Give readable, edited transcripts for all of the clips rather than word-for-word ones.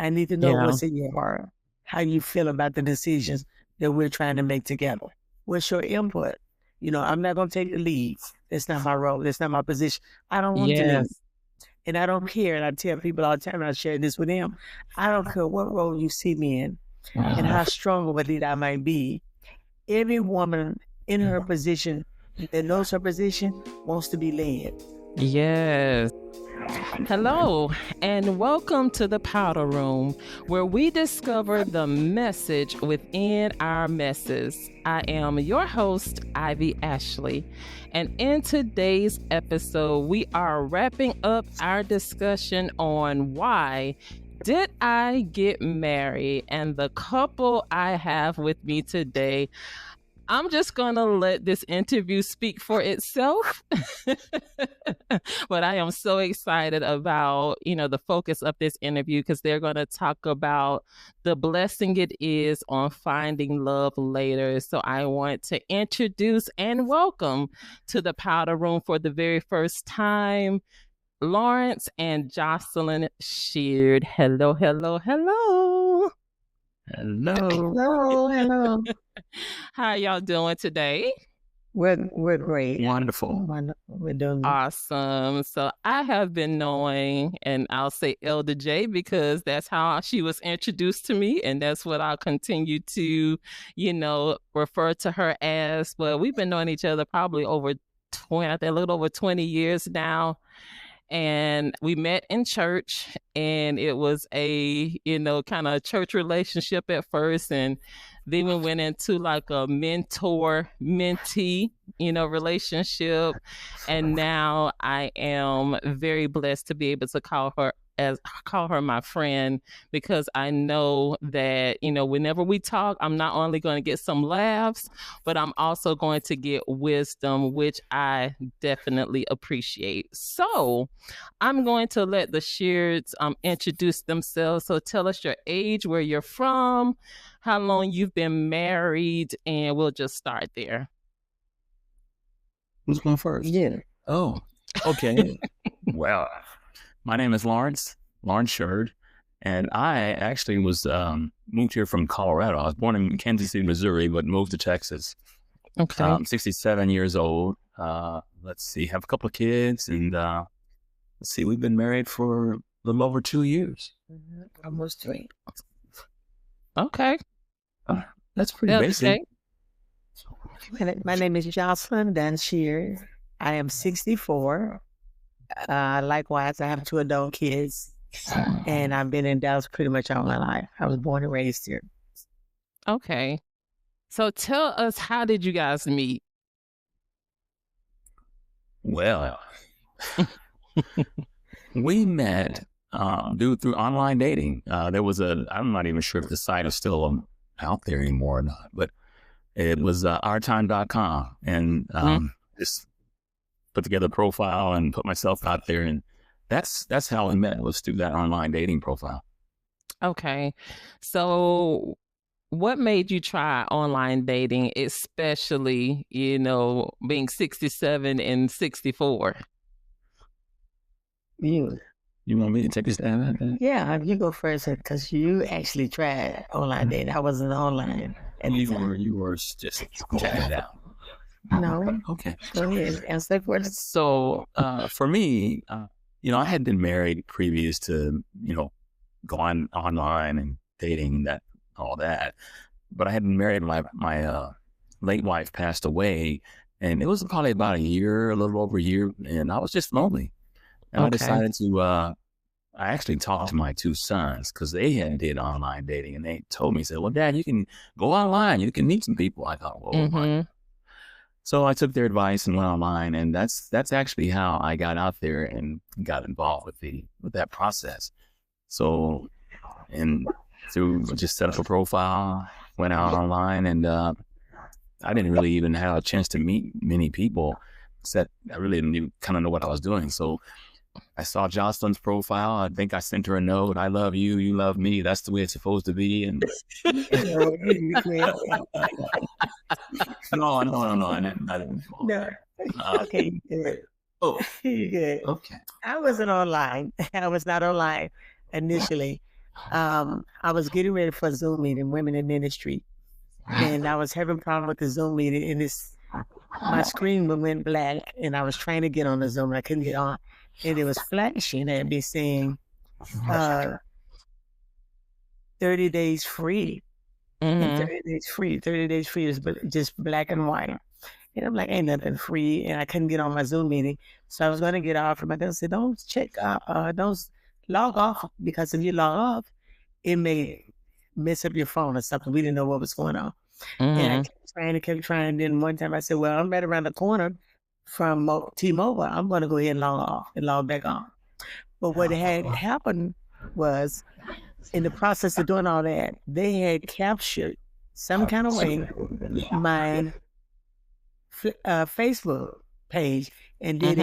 I need to know what's in your heart, how you feel about the decisions that we're trying to make together. What's your input? I'm not going to take the lead. That's not my role. That's not my position. I don't want to lead. And I don't care. And I tell people all the time, and I share this with them, I don't care what role you see me in and how strong of a leader I might be. Every woman in her position that knows her position wants to be led. Yes. Hello, and welcome to the Powder Room, where we discover the message within our messes. I am your host, Ivy Ashley, and in today's episode, we are wrapping up our discussion on why did I get married, and the couple I have with me today. I'm just going to let this interview speak for itself. But I am so excited about, the focus of this interview, because they're going to talk about the blessing it is on finding love later. So I want to introduce and welcome to the Powder Room for the very first time, Lawrence and Joycelyn Sheard. Hello, hello, hello. Hello. How y'all doing today? We're great. Wonderful. We're doing Awesome. So I have been knowing, and I'll say Elder J, because that's how she was introduced to me, and that's what I'll continue to, refer to her as. But we've been knowing each other probably over 20, I think a little over 20 years now. And we met in church, and it was a, kind of church relationship at first. And then we went into like a mentor-mentee, relationship. And now I am very blessed to be able to call her my friend, because I know that, whenever we talk, I'm not only going to get some laughs, but I'm also going to get wisdom, which I definitely appreciate. So I'm going to let the Sheards introduce themselves. So tell us your age, where you're from, how long you've been married, and we'll just start there. Who's going first? Yeah. Oh, okay. Well, my name is Lawrence Sheard, and I actually was moved here from Colorado. I was born in Kansas City, Missouri, but moved to Texas. Okay. 67 years old. Let's see, have a couple of kids, and we've been married for a little over 2 years. Almost 3. Okay. That's pretty basic. My name is Joycelyn Sheard. I am 64. Likewise, I have 2 adult kids, and I've been in Dallas pretty much all my life. I was born and raised here. Okay. So tell us, how did you guys meet? Well, we met through online dating. There was I'm not even sure if the site is still out there anymore or not, but it was ourtime.com, and just put together a profile and put myself out there, and that's how we met, was through that online dating profile. Okay. So what made you try online dating, especially, being 67 and 64? You want me to take a stab at that? Yeah, you go first, because you actually tried online dating. I wasn't online. And you were just checking it out. No. Okay. Go ahead. Answer that question. So, for me, I had been married previous to, going online and dating, all that. But I had been married. My late wife passed away, and it was probably about a little over a year, and I was just lonely. And I decided to, I actually talked to my 2 sons, because they did online dating, and they told me, said, well, Dad, you can go online, you can meet some people. I thought, well, So I took their advice and went online, and that's actually how I got out there and got involved with that process. So, and through just set up a profile, went out online, and I didn't really even have a chance to meet many people, except I really didn't kind of know what I was doing. So I saw Joycelyn's profile. I think I sent her a note. I love you. You love me. That's the way it's supposed to be. And no. I didn't. No. Okay. Good. Oh. Good. Okay. I wasn't online. I was not online initially. I was getting ready for a Zoom meeting, women in ministry, and I was having a problem with the Zoom meeting, and my screen went black, and I was trying to get on the Zoom, and I couldn't get on, and it was flashing at me saying, 30 days free. And 30 days free. 30 days free is just black and white. And I'm like, ain't nothing free. And I couldn't get on my Zoom meeting. So I was going to get off. And my dad said, don't log off, because if you log off, it may mess up your phone or something. We didn't know what was going on. And I kept trying. Then one time I said, well, I'm right around the corner from T-Mobile. I'm going to go ahead and log off and log back on. But what had happened was, in the process of doing all that, they had captured some kind of way my Facebook page and did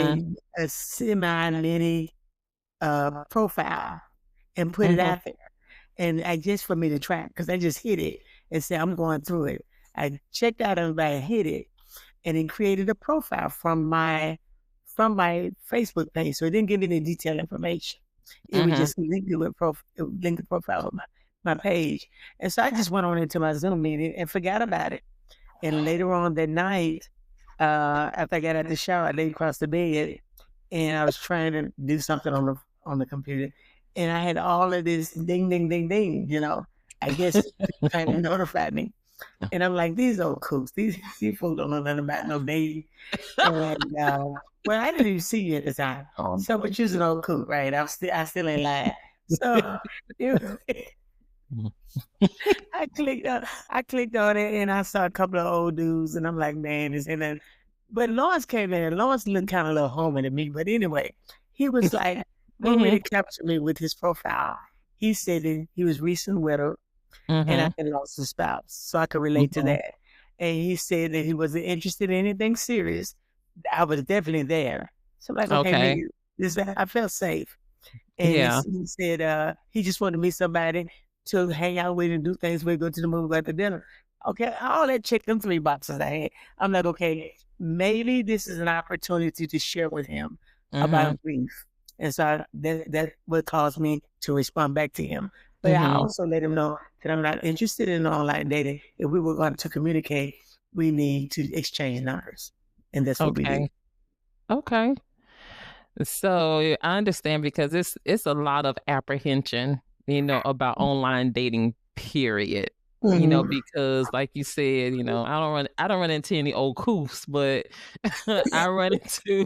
a semi-mini profile and put it out there. And for me to track, because I just hit it and said, I'm going through it. I checked out everybody, hit it, and then created a profile from my Facebook page. So it didn't give any detailed information. It would just link the profile of my page. And so I just went on into my Zoom meeting and forgot about it. And later on that night, after I got out of the shower, I laid across the bed and I was trying to do something on the computer. And I had all of this ding, ding, ding, ding, I guess trying to notify me. And I'm like, these old cooks, these folks don't know nothing about no dating. And well, I didn't even see you at the time. So, but you're an old cook, right? I still ain't lying. So I clicked on it and I saw a couple of old dudes and I'm like, man, this and then. But Lawrence came in. Lawrence looked kind of a little homey to me, but anyway, he was like, really captured me with his profile. He said that he was recently widowed and I had lost his spouse, so I could relate to that. And he said that he wasn't interested in anything serious. I was definitely there. So I'm like, okay. I felt safe. And he said he just wanted to meet somebody to hang out with and do things with, go to the movie, go to dinner. Okay, all that checked them 3 boxes I had. I'm like, okay, maybe this is an opportunity to share with him about grief. And so that what caused me to respond back to him. But I also let him know that I'm not interested in online dating. If we were going to communicate, we need to exchange numbers. And that's what we did. Okay. So I understand, because it's a lot of apprehension, about online dating, period. Because like you said, I don't run into any old coofs, but I run into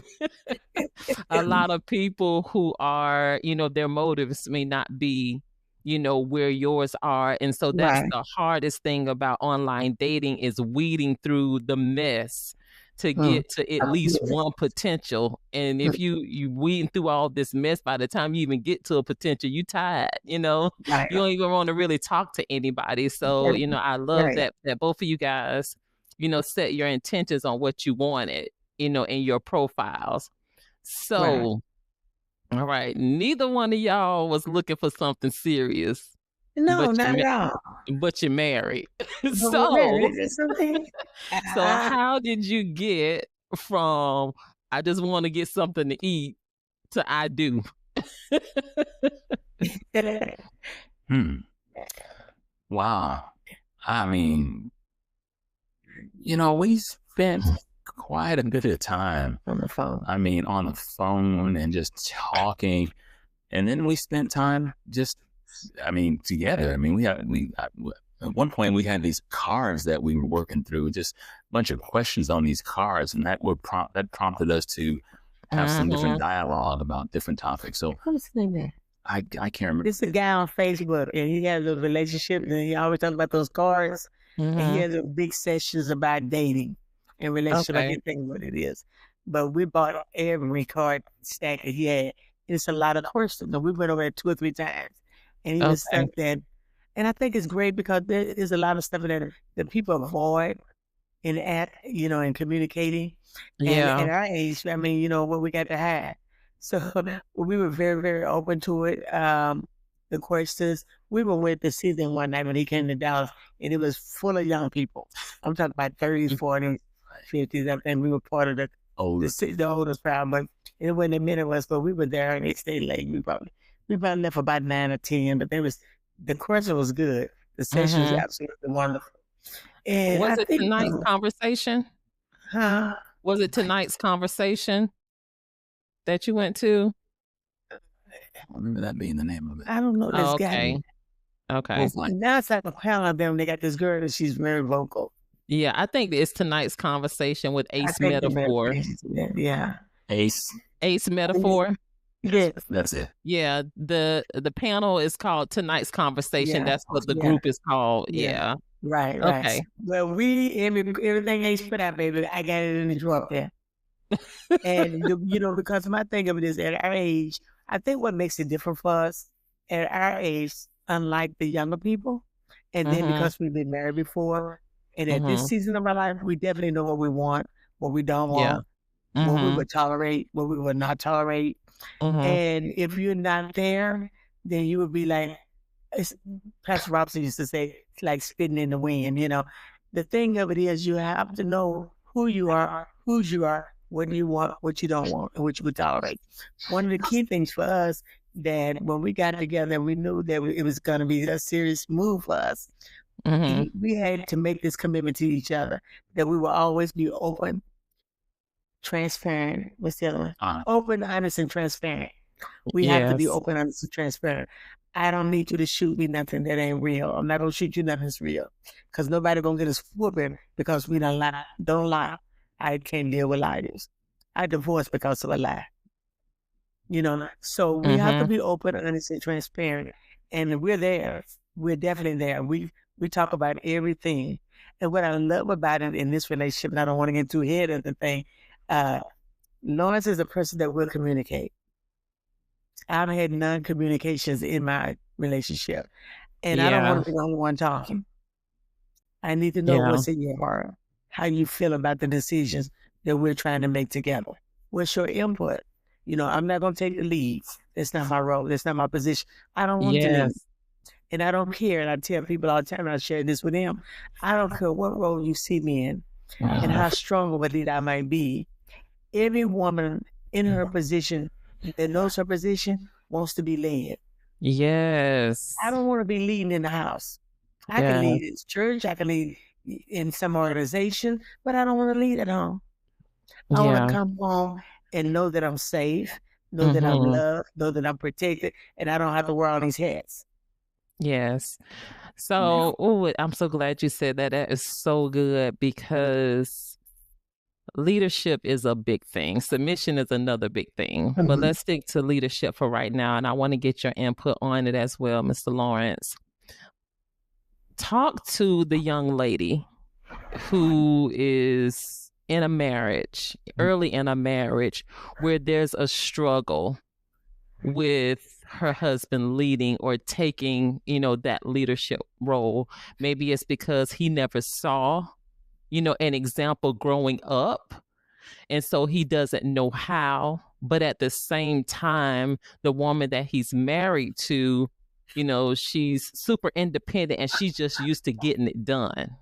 a lot of people who are, their motives may not be, where yours are. And so that's the hardest thing about online dating, is weeding through the mess to get to at least one potential. And if you weeding through all this mess, by the time you even get to a potential, you tired, you don't even want to really talk to anybody. So, I love that both of you guys, set your intentions on what you wanted, in your profiles. So, all right, neither one of y'all was looking for something serious. No, not at all. But you're married. So how did you get from I just want to get something to eat to I do? Wow. I mean, we spent quite a bit of time on the phone. On the phone and just talking. And then we spent time just together. At one point we had these cards that we were working through, just a bunch of questions on these cards, and that prompted us to have some different dialogue about different topics. So what's the name there? I can't remember. This is a guy on Facebook, and he has a relationship, and he always talks about those cards. And he has a big sessions about dating and relationship. I can't think of what it is, but we bought every card stack that he had. It's a lot of questions, and we went over it 2 or 3 times. And he was stuck there. And I think it's great because there is a lot of stuff that people avoid in in communicating. And at our age, what we got to hide. So we were very, very open to it. The questions, we went to see them one night when he came to Dallas, and it was full of young people. I'm talking about 30s, 40s, 50s, and we were part of the oldest crowd. But it wasn't many of us, but we were there and they stayed late. We probably left about 9 or 10, but there was The question was good. The session was absolutely wonderful. And Was I it think, tonight's conversation? huh? Was it tonight's conversation that you went to? I remember that being the name of it. I don't know. That's got Okay. me. Okay. Now it's like a panel of them. They got this girl and she's very vocal. Yeah, I think it's tonight's conversation with I Ace think the Metaphor. Yeah. Ace Metaphor. Yes. That's it. Yeah, the panel is called Tonight's Conversation. Yeah. That's what the Yeah. group is called. Yeah. Yeah. Right. Okay. Well, everything Ace put out, baby, I got it in the drawer up there. And because my thing of it is, at our age, I think what makes it different for us at our age, unlike the younger people, and then because we've been married before, and at this season of our life, we definitely know what we want, what we don't want, what we would tolerate, what we would not tolerate. And if you're not there, then you would be like, Pastor Robson used to say, it's like spitting in the wind. The thing of it is, you have to know who you are, whose you are, what you want, what you don't want, and what you would tolerate. One of the key things for us, that when we got together, we knew that it was going to be a serious move for us. We had to make this commitment to each other, that we will always be open, transparent. What's the other one? Open, honest, and transparent. We have to be open, honest, and transparent. I don't need you to shoot me nothing that ain't real. I'm not going to shoot you nothing that's real. Because nobody going to get us whooping because we don't lie. Don't lie. I can't deal with liars. I divorced because of a lie. So we have to be open, honest, and transparent. And we're there. We're definitely there. We talk about everything. And what I love about it in this relationship, and I don't want to get too ahead of the thing, Lawrence is a person that will communicate. I've had non-communications in my relationship. And I don't want to be the only one talking. I need to know what's in your heart, how you feel about the decisions that we're trying to make together. What's your input? I'm not going to take the lead. That's not my role. That's not my position. I don't want to lead. And I don't care. And I tell people all the time, and I share this with them, I don't care what role you see me in and how strong of a leader I might be. Every woman in her position that knows her position wants to be led. Yes. I don't want to be leading in the house. I can lead in church. I can lead in some organization, but I don't want to lead at home. I want to come home and know that I'm safe, know that I'm loved, know that I'm protected, and I don't have to wear all these hats. Yes. So, I'm so glad you said that. That is so good, because leadership is a big thing. Submission is another big thing. But let's stick to leadership for right now. And I want to get your input on it as well, Mr. Lawrence. Talk to the young lady who is in a marriage, early in a marriage, where there's a struggle with her husband leading or taking, that leadership role. Maybe it's because he never saw, an example growing up. And so he doesn't know how. But at the same time, the woman that he's married to, she's super independent and she's just used to getting it done.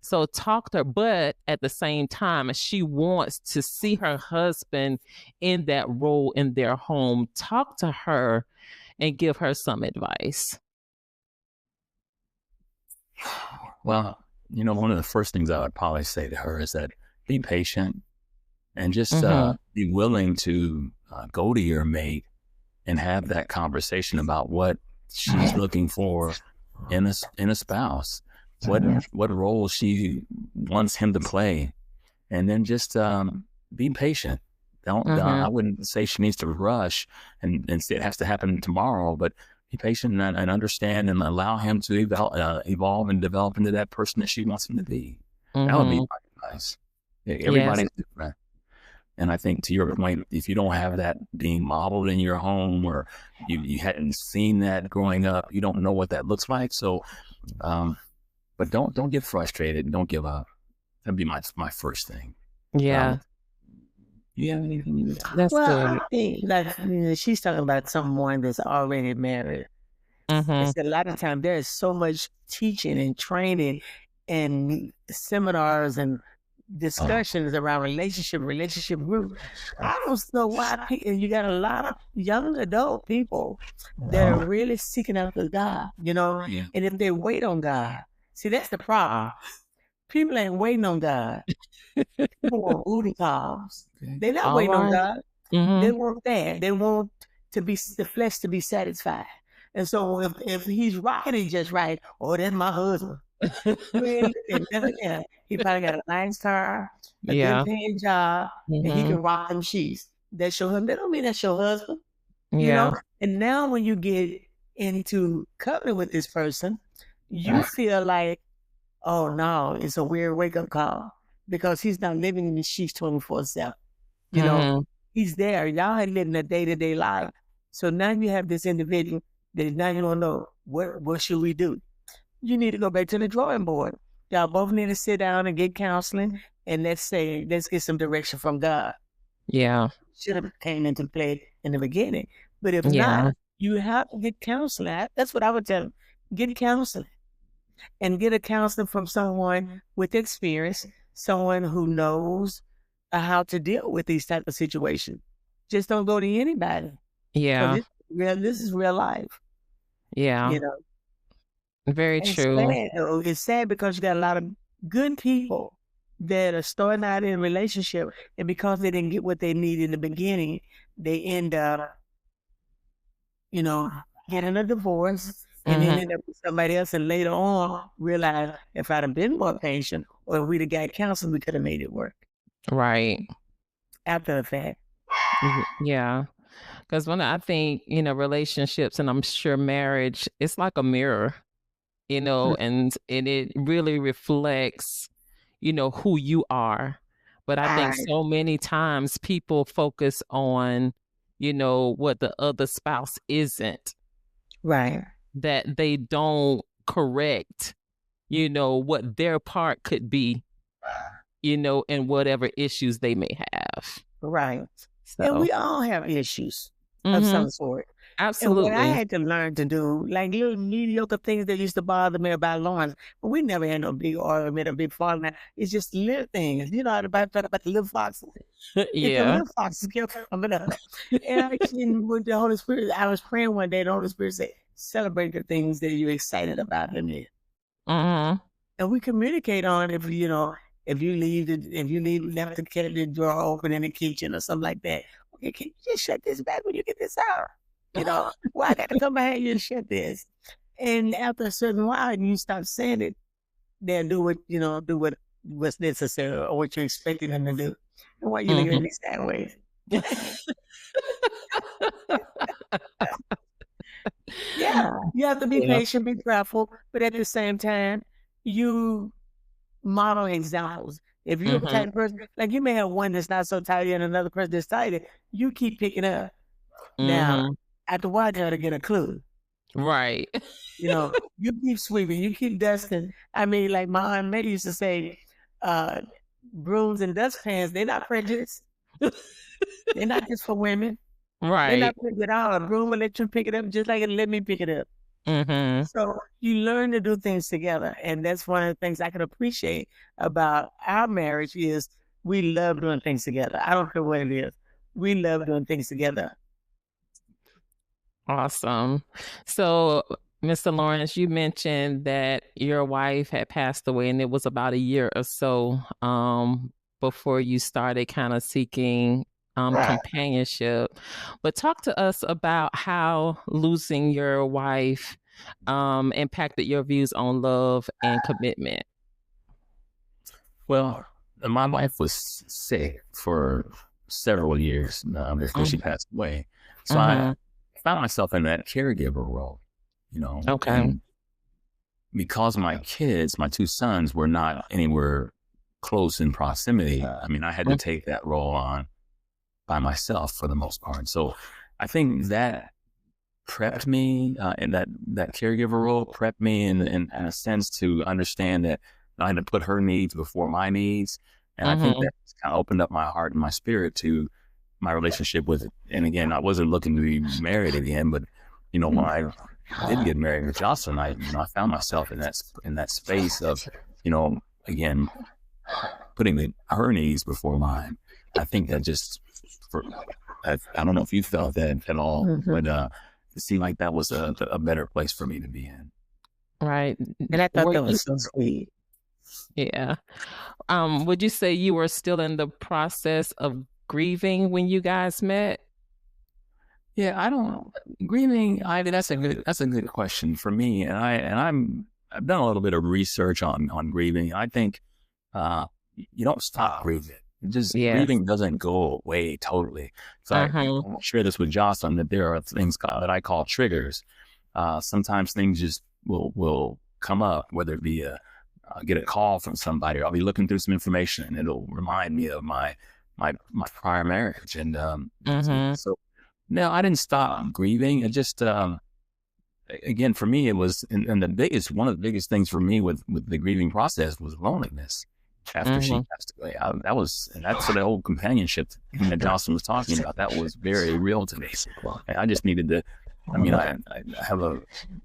So talk to her, but at the same time, she wants to see her husband in that role in their home. Talk to her and give her some advice. Well, one of the first things I would probably say to her is that be patient and just be willing to go to your mate and have that conversation about what she's looking for in a spouse, what role she wants him to play, and then just be patient. I wouldn't say she needs to rush and it has to happen tomorrow, but be patient and understand and allow him to evolve and develop into that person that she wants him to be. That would be my advice. Everybody's different. And I think, to your point, if you don't have that being modeled in your home, or you hadn't seen that growing up, you don't know what that looks like. So, but don't get frustrated. Don't give up. That'd be my first thing. Yeah. You have anything you would say? That's good. I think she's talking about someone that's already married. It's a lot of times there is so much teaching and training and seminars and discussions around relationship group. I don't know why you got a lot of young adult people that are really seeking after God, you know, and if they wait on God, see, that's the problem. People ain't waiting on God. People want booty calls. They're not waiting on God. They want that. They want the flesh to be satisfied. And so if he's rocking it just right, oh, that's my husband. He probably got a nice car, a good paying job, and he can rock them sheets. That's your husband. That don't mean that's your husband. You know? And now when you get into covenant with this person, you feel like, oh no, it's a weird wake-up call because he's not living in the sheets 24/7. You know, he's there. Y'all ain't living a day-to-day life. So now you have this individual that now you don't know, what should we do? You need to go back to the drawing board. Y'all both need to sit down and get counseling, and let's get some direction from God. Yeah. Should have came into play in the beginning. But if not, you have to get counseling. That's what I would tell them. Get counseling. And get a counselor from someone with experience, someone who knows how to deal with these type of situations. Just don't go to anybody. Yeah. This is real life. Yeah. You know. Very true. It's sad because you got a lot of good people that are starting out in a relationship, and because they didn't get what they need in the beginning, they end up, you know, getting a divorce and then end up with somebody else, and later on realize if I'd have been more patient or if we'd have got counseling, we could have made it work. Right. After the fact. Yeah. Because when I think, you know, relationships, and I'm sure marriage, it's like a mirror. You know, and it really reflects, you know, who you are. But I think so many times people focus on, you know, what the other spouse isn't. Right. That they don't correct, you know, what their part could be, you know, in whatever issues they may have. Right. So. And we all have issues of some sort. Absolutely. And what I had to learn to do, like little mediocre things that used to bother me about Lawrence, but we never had no big argument or big falling out. It's just little things. You know about the little foxes. If the little foxes kept coming up. And I came with the Holy Spirit. I was praying one day, the Holy Spirit said, celebrate the things that you're excited about in there. And we communicate on if you leave left the cabinet drawer open in the kitchen or something like that. Okay, can you just shut this back when you get this out? You know, well, I got to come behind you and shut this. And after a certain while, you stop saying it, they'll do what's necessary or what you're expecting them to do. And why you leave it that way? Yeah, you have to be patient, be careful, but at the same time, you model examples. If you're the type of person, like you may have one that's not so tidy and another person that's tidy, you keep picking up. Now, after a while, you ought to get a clue. Right. You know, you keep sweeping, you keep dusting. I mean, like my Aunt May used to say, brooms and dustpans, they're not prejudiced. They're not just for women. Right. They're not picking it out. A broom will let you pick it up just like it let me pick it up. So you learn to do things together. And that's one of the things I can appreciate about our marriage is we love doing things together. I don't care what it is. We love doing things together. Awesome. So, Mr. Lawrence, you mentioned that your wife had passed away, and it was about a year or so before you started kind of seeking companionship. But talk to us about how losing your wife impacted your views on love and commitment. Well, my wife was sick for several years before she passed away. So I found myself in that caregiver role, you know. Okay. And because my kids, my two sons, were not anywhere close in proximity, I mean, I had to take that role on by myself for the most part. So I think that prepped me, and that caregiver role prepped me in a sense to understand that I had to put her needs before my needs. And I think that kind of opened up my heart and my spirit to my relationship with it. And again, I wasn't looking to be married again, but you know, when I did get married with Joycelyn, I found myself in that space of, you know, again, putting her needs before mine. I think that just, I don't know if you felt that at all, but it seemed like that was a better place for me to be in. Right. And I thought that was so sweet. Yeah. Would you say you were still in the process of grieving when you guys met? Yeah, I don't know. Grieving, that's a good question for me. And I've done a little bit of research on grieving. I think you don't stop grieving. Grieving doesn't go away totally. So I share this with Joycelyn, that there are things that I call triggers. Sometimes things just will come up, whether it be get a call from somebody, or I'll be looking through some information and it'll remind me of my prior marriage. And so no, I didn't stop grieving. It just again, for me, it was, and one of the biggest things for me with the grieving process was loneliness. After she passed away, that's the whole companionship that Joycelyn was talking about. That was very real to me. I just needed to. I mean, I have a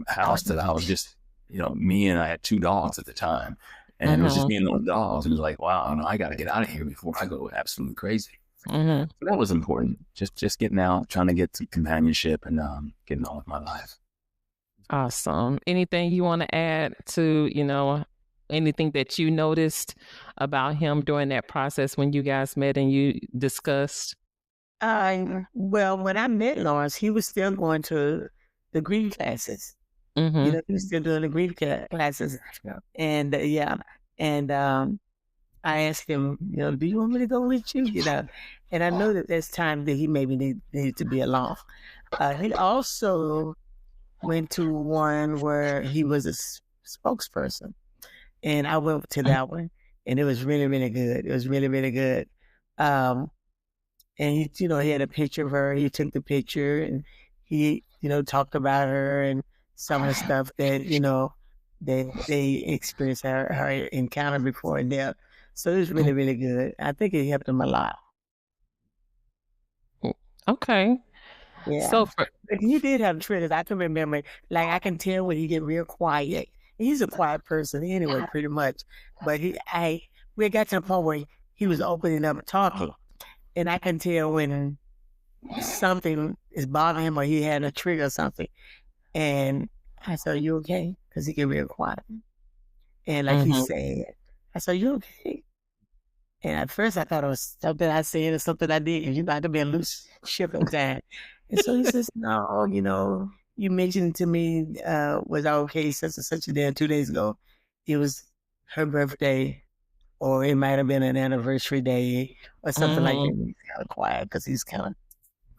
house that I was just, me, and I had 2 dogs at the time, and it was just me and those dogs. It was like, wow, I got to get out of here before I go absolutely crazy. So that was important. Just getting out, trying to get some companionship, and getting on with my life. Awesome. Anything you want to add to, anything that you noticed about him during that process when you guys met and you discussed? Well, when I met Lawrence, he was still going to the grief classes. He was still doing the grief classes. And I asked him, do you want me to go with you? And I know that there's time that he maybe needed to be alone. He also went to one where he was a spokesperson. And I went to that one, and it was really, really good. It was really, really good. And he, he had a picture of her. He took the picture, and he, talked about her and some of the stuff that, that they experienced her encounter before and death. So it was really, really good. I think it helped him a lot. Okay. Yeah. So he did have triggers. I can remember, like, I can tell when he get real quiet. He's a quiet person anyway, pretty much. But we got to the point where he was opening up and talking. And I can tell when something is bothering him or he had a trigger or something. And I said, "Are you okay?" Because he get real quiet. And like he said, I said, "You okay?" And at first I thought it was something I said or something I did. I had to be a loose ship of that. And so he says, "No, you mentioned to me, was I okay such and such a day 2 days ago? It was her birthday, or it might have been an anniversary day or something like that." He's kind of quiet because he's kind of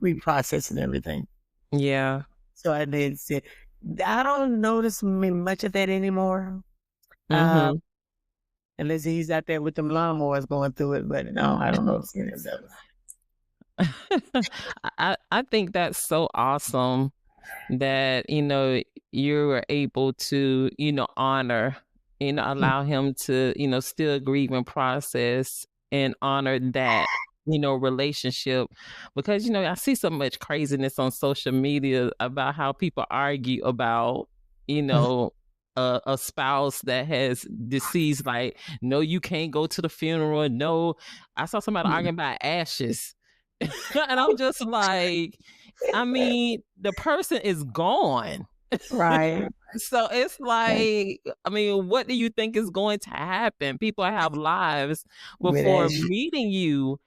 reprocessing everything. Yeah. So I did say, I don't notice much of that anymore. Unless he's out there with them lawnmowers going through it, but no, I don't notice any of that. I think that's so awesome that, you were able to, honor, allow him to, still grieve and process and honor that, relationship. Because, I see so much craziness on social media about how people argue about, a spouse that has deceased, like, no, you can't go to the funeral. No, I saw somebody arguing about ashes. And I'm just like, I mean, the person is gone. Right. So it's like, I mean, what do you think is going to happen? People have lives before meeting you.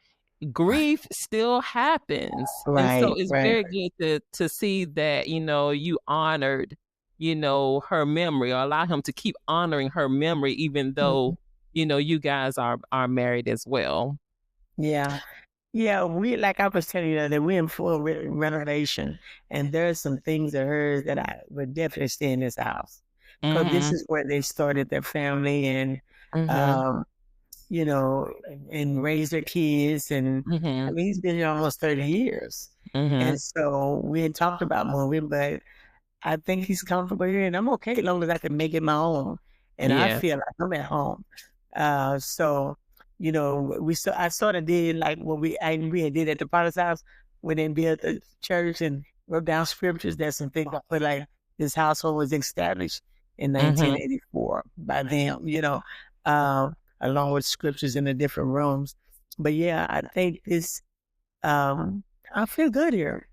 Grief still happens. Right. And so it's very good to see that, you honored, her memory, or allow him to keep honoring her memory, even though, you guys are married as well. Yeah. Yeah, like I was telling you that we're in full renovation, and there's some things of hers that I would definitely stay in this house, because this is where they started their family and, and raised their kids. And I mean, he's been here almost 30 years. And so we had talked about moving, but I think he's comfortable here, and I'm okay as long as I can make it my own. And I feel like I'm at home. So, I sort of did like what we did at the Potter's house when they built the church and wrote down scriptures. There's some things I put, like, this household was established in 1984 by them, along with scriptures in the different rooms. But yeah, I think this, I feel good here.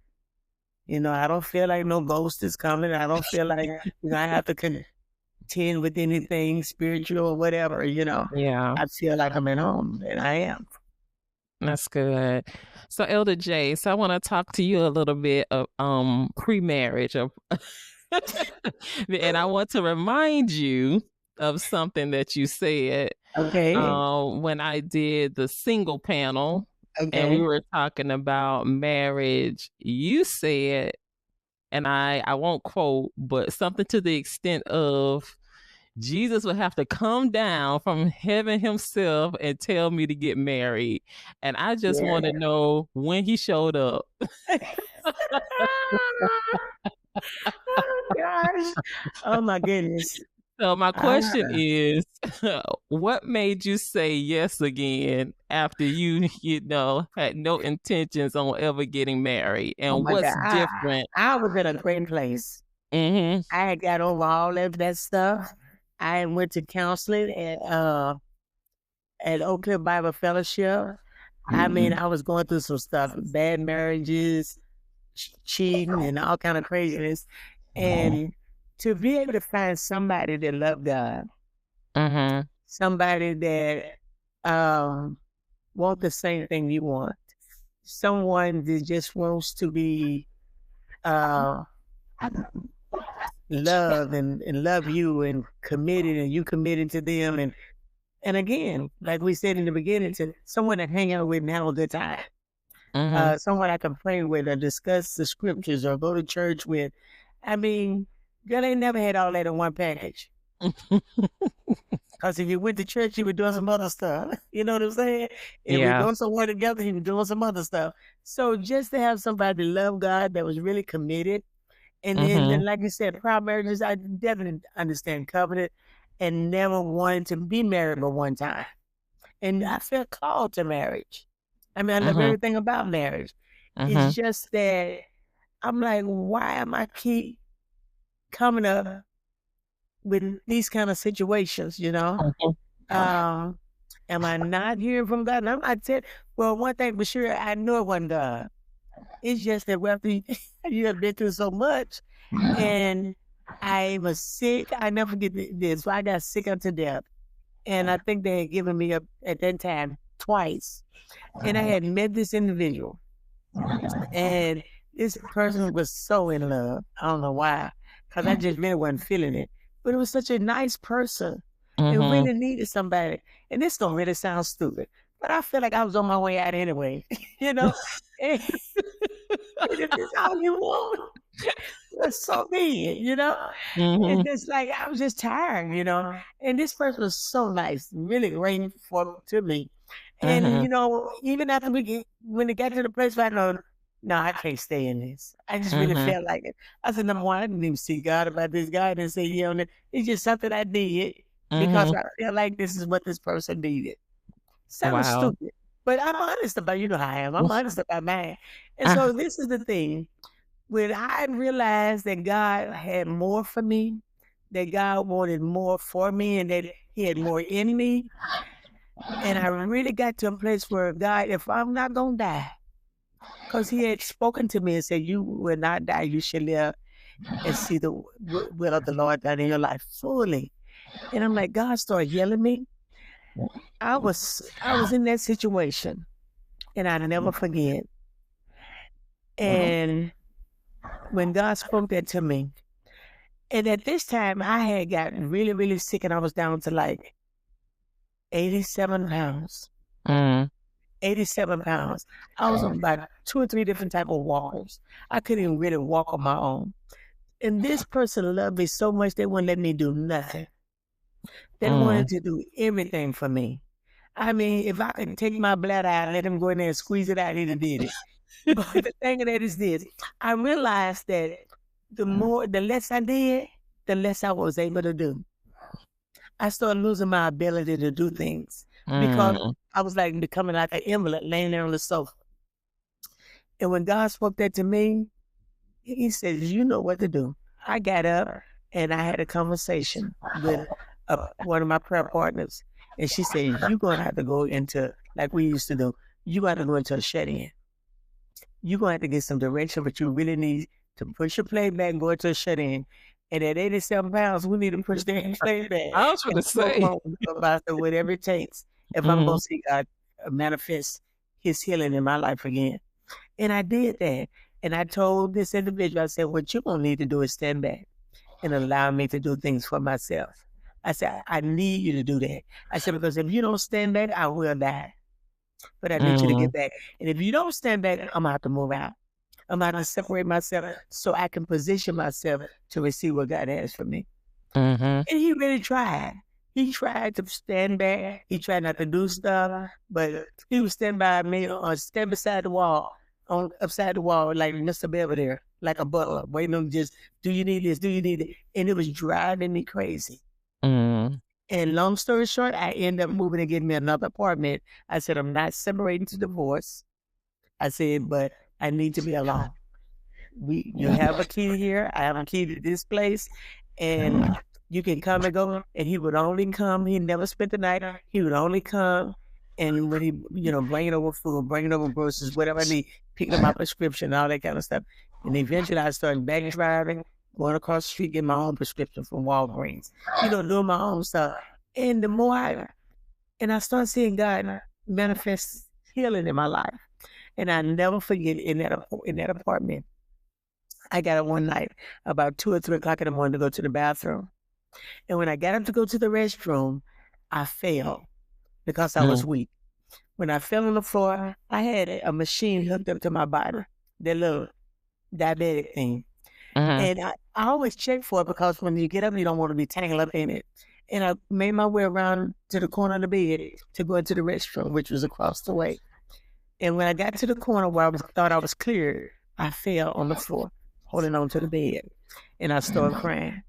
You know, I don't feel like no ghost is coming. I don't feel like I have to contend with anything spiritual or whatever, Yeah. I feel like I'm at home, and I am. That's good. So Elder J, so I want to talk to you a little bit of pre-marriage and I want to remind you of something that you said Okay. when I did the single panel and we Okay. were talking about marriage. You said, and I won't quote, but something to the extent of Jesus would have to come down from heaven himself and tell me to get married. And I just want to know when he showed up. Oh, gosh. Oh, my goodness. So my question is, what made you say yes again after you had no intentions on ever getting married? And what's different? I was in a great place. Mm-hmm. I had got over all of that stuff. I went to counseling at Oak Cliff Bible Fellowship. I mean, I was going through some stuff, bad marriages, cheating, and all kind of craziness. And to be able to find somebody that loved God, somebody that want the same thing you want, someone that just wants to be love and love you and committed, and you committed to them, and again, like we said in the beginning, to someone to hang out with and have a good time. Someone I can pray with or discuss the scriptures or go to church with. I mean, girl, ain't never had all that in one package. Because if you went to church, you were doing some other stuff. You know what I'm saying? If we're going somewhere together, you were doing some other stuff. So just to have somebody love God that was really committed. And then, like you said, prior marriages, I definitely understand covenant and never wanted to be married but one time. And I felt called to marriage. I mean, I love everything about marriage. It's just that I'm like, why am I keep coming up with these kind of situations, Am I not hearing from God? And I'm not saying, well, one thing for sure, I know it wasn't God. It's just that after you have been through so much, and I was sick. I never forget this. So I got sick unto death. And I think they had given me up at that time twice. And I had met this individual. And this person was so in love. I don't know why. Because I just really wasn't feeling it. But it was such a nice person. It really needed somebody. And this don't really sound stupid. But I feel like I was on my way out anyway. And if it's all you want, that's so be it, And it's like, I was just tired, And this person was so nice, really great to me. And, even after when it got to the place where I know, no, I can't stay in this. I just really felt like it. I said, number one, I didn't even see God about this guy. I didn't say, it's just something I did because I feel like this is what this person needed. Sounds stupid, but I'm honest about, how I am. I'm honest about mine. And so this is the thing. When I realized that God had more for me, that God wanted more for me, and that he had more in me, and I really got to a place where, God, if I'm not going to die, because he had spoken to me and said, you will not die, you shall live and see the will of the Lord done in your life fully. And I'm like, God started yelling me. I was in that situation, and I never forget. And when God spoke that to me, and at this time I had gotten really, really sick, and I was down to like 87 pounds. 87 pounds. I was on about 2 or 3 different type of walkers. I couldn't even really walk on my own. And this person loved me so much, they wouldn't let me do nothing. They wanted to do everything for me. I mean, if I could take my bladder out and let him go in there and squeeze it out, he'd have did it. But the thing of that is this. I realized that the less I did, the less I was able to do. I started losing my ability to do things because I was like becoming like an invalid laying there on the sofa. And when God spoke that to me, he said, you know what to do. I got up and I had a conversation with one of my prayer partners. And she said, you're going to have to go into, like we used to do, you got to go into a shut-in. You're going to have to get some direction, but you really need to push your plate back and go into a shut-in. And at 87 pounds, we need to push that plate back. I was going to say. About whatever it takes if I'm going to see God manifest his healing in my life again. And I did that. And I told this individual, I said, what you're going to need to do is stand back and allow me to do things for myself. I said, I need you to do that. I said, because if you don't stand back, I will die. But I need you to get back. And if you don't stand back, I'm going to have to move out. I'm going to separate myself so I can position myself to receive what God has for me. And he really tried. He tried to stand back. He tried not to do stuff, but he would stand by me or stand beside the wall, upside the wall, like Mr. Belvedere, like a butler, waiting on just, do you need this? Do you need it? And it was driving me crazy. And long story short, I ended up moving and getting me another apartment. I said, I'm not separating to divorce. I said, but I need to be alone. You have a key here. I have a key to this place. And you can come and go. And he would only come. He never spent the night. He would only come. And when he, bringing over food, bringing over groceries, whatever I need, picking up my prescription, all that kind of stuff. And eventually I started back driving, going across the street, getting my own prescription from Walgreens, doing my own stuff. And the more I started seeing God manifest healing in my life. And I never forget in that apartment, I got up one night about 2 or 3 o'clock in the morning to go to the bathroom. And when I got up to go to the restroom, I fell because I was weak. When I fell on the floor, I had a machine hooked up to my body, that little diabetic thing. And I always check for it because when you get up, you don't want to be tangled up in it. And I made my way around to the corner of the bed to go into the restroom, which was across the way. And when I got to the corner where thought I was clear, I fell on the floor, holding on to the bed. And I started crying.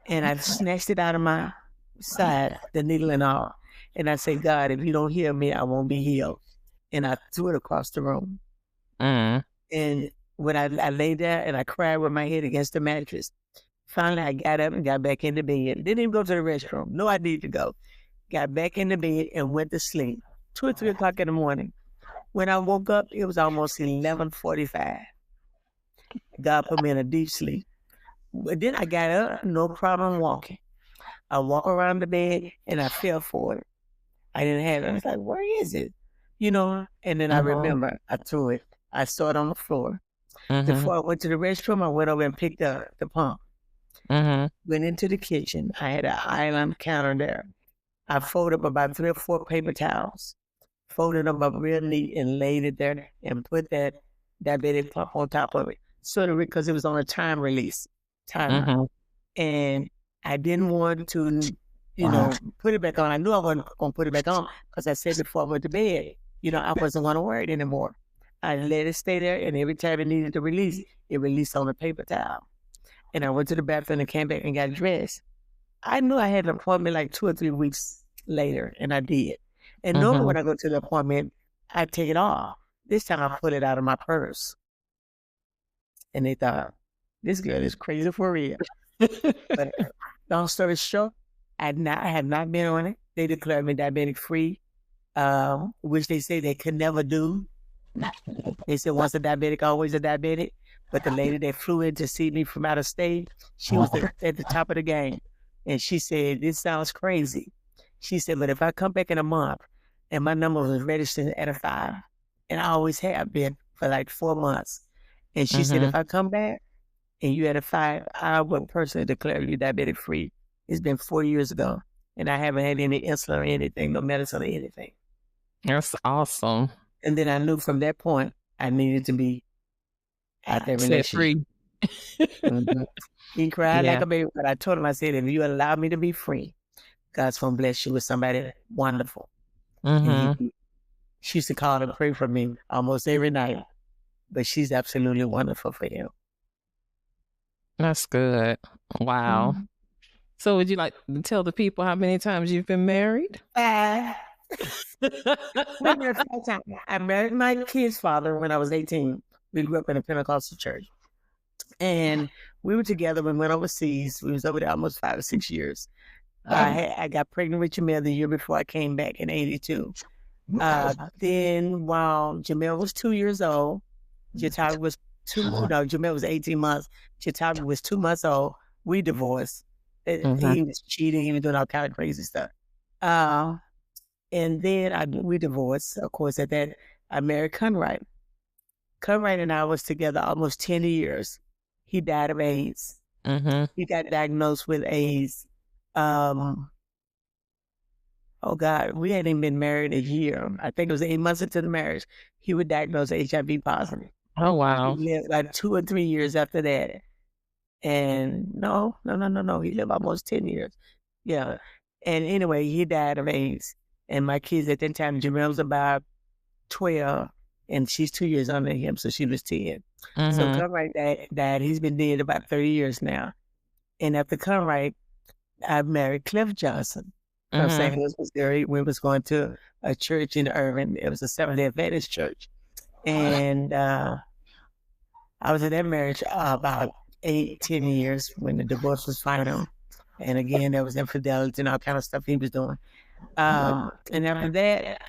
And I snatched it out of my side, the needle and all. And I said, God, if you don't heal me, I won't be healed. And I threw it across the room. And when I lay there and I cried with my head against the mattress, finally I got up and got back in the bed. Didn't even go to the restroom. No, I needed to go. Got back in the bed and went to sleep. 2 or 3 o'clock in the morning. When I woke up, it was almost 11:45. God put me in a deep sleep. But then I got up, no problem walking. I walk around the bed and I fell for it. I didn't have it. I was like, where is it? And then I remember I threw it. I saw it on the floor. Before I went to the restroom, I went over and picked up the pump. Went into the kitchen. I had an island counter there. I folded up about 3 or 4 paper towels, folded them up real neat and laid it there and put that diabetic pump on top of it. Sort of because it was on a time release timer. And I didn't want to, put it back on. I knew I wasn't going to put it back on because I said before I went to bed, I wasn't going to wear it anymore. I let it stay there, and every time it needed to release, it released on a paper towel. And I went to the bathroom and came back and got dressed. I knew I had an appointment like 2 or 3 weeks later, and I did. And normally when I go to the appointment, I take it off. This time I pulled it out of my purse. And they thought, this girl is crazy for real. But long story short, I had not been on it. They declared me diabetic free, which they say they could never do. They said once a diabetic, always a diabetic. But the lady that flew in to see me from out of state, she was at the top of the game. And she said, this sounds crazy. She said, but if I come back in a month and my number was registered at a 5, and I always have been for like 4 months. And she said, if I come back and you at a 5, I would personally declare you diabetic free. It's been 4 years ago. And I haven't had any insulin or anything, no medicine or anything. That's awesome. And then I knew from that point, I needed to be out there relationship. Free. He cried like a baby, but I told him, I said, if you allow me to be free, God's going to bless you with somebody wonderful. She used to call and pray for me almost every night, but she's absolutely wonderful for him. That's good. Wow. So would you like to tell the people how many times you've been married? I married my kid's father when I was 18. We grew up in a Pentecostal church. And we were together when we went overseas. We was over there almost 5 or 6 years. I got pregnant with Jamel the year before I came back in 82. Then while Jamel was 2 years old, Jamel was 18 months. Jatavi was 2 months old. We divorced. He was cheating. He was doing all kind of crazy stuff. And then we divorced. Of course, at that, I married Conrad. Conrad and I was together almost 10 years. He died of AIDS. He got diagnosed with AIDS. Oh God, we hadn't even been married a year. I think it was 8 months into the marriage. He was diagnosed HIV positive. Oh, wow. He lived like 2 or 3 years after that. And no. He lived almost 10 years. Yeah. And anyway, he died of AIDS. And my kids at that time, Jamel was about 12, and she's 2 years under him, so she was 10. So Conrad died. He's been dead about 30 years now. And after Conrad, I married Cliff Johnson from St. Louis, Missouri. We was going to a church in Irving. It was a Seventh-day Adventist church. And I was in that marriage about 8-10 years when the divorce was final. And again, there was infidelity and all kind of stuff he was doing. And after that,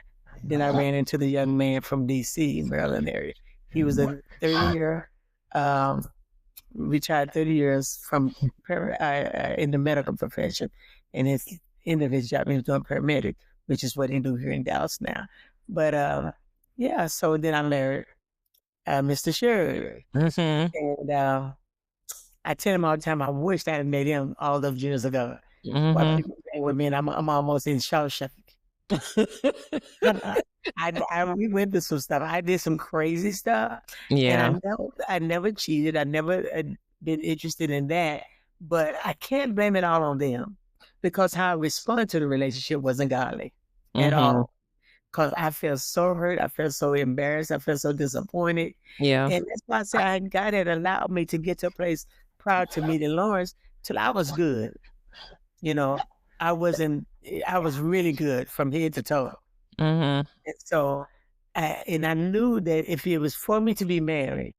then I ran into the young man from D.C., Maryland area. He was a 30-year, retired 30 years from in the medical profession. And his end of his job, he was doing paramedic, which is what he do here in Dallas now. But yeah, so then I married Mr. Sheard. And I tell him all the time, I wished I had met him all those years ago. While people say with me, and I'm almost in Shawshank. We went through some stuff. I did some crazy stuff. Yeah. And I never cheated. I never been interested in that. But I can't blame it all on them, because how I responded to the relationship wasn't godly at all. Because I felt so hurt. I felt so embarrassed. I felt so disappointed. Yeah. And that's why I said God had allowed me to get to a place prior to meeting Lawrence till I was good. You know, I was really good from head to toe. And so, I knew that if it was for me to be married,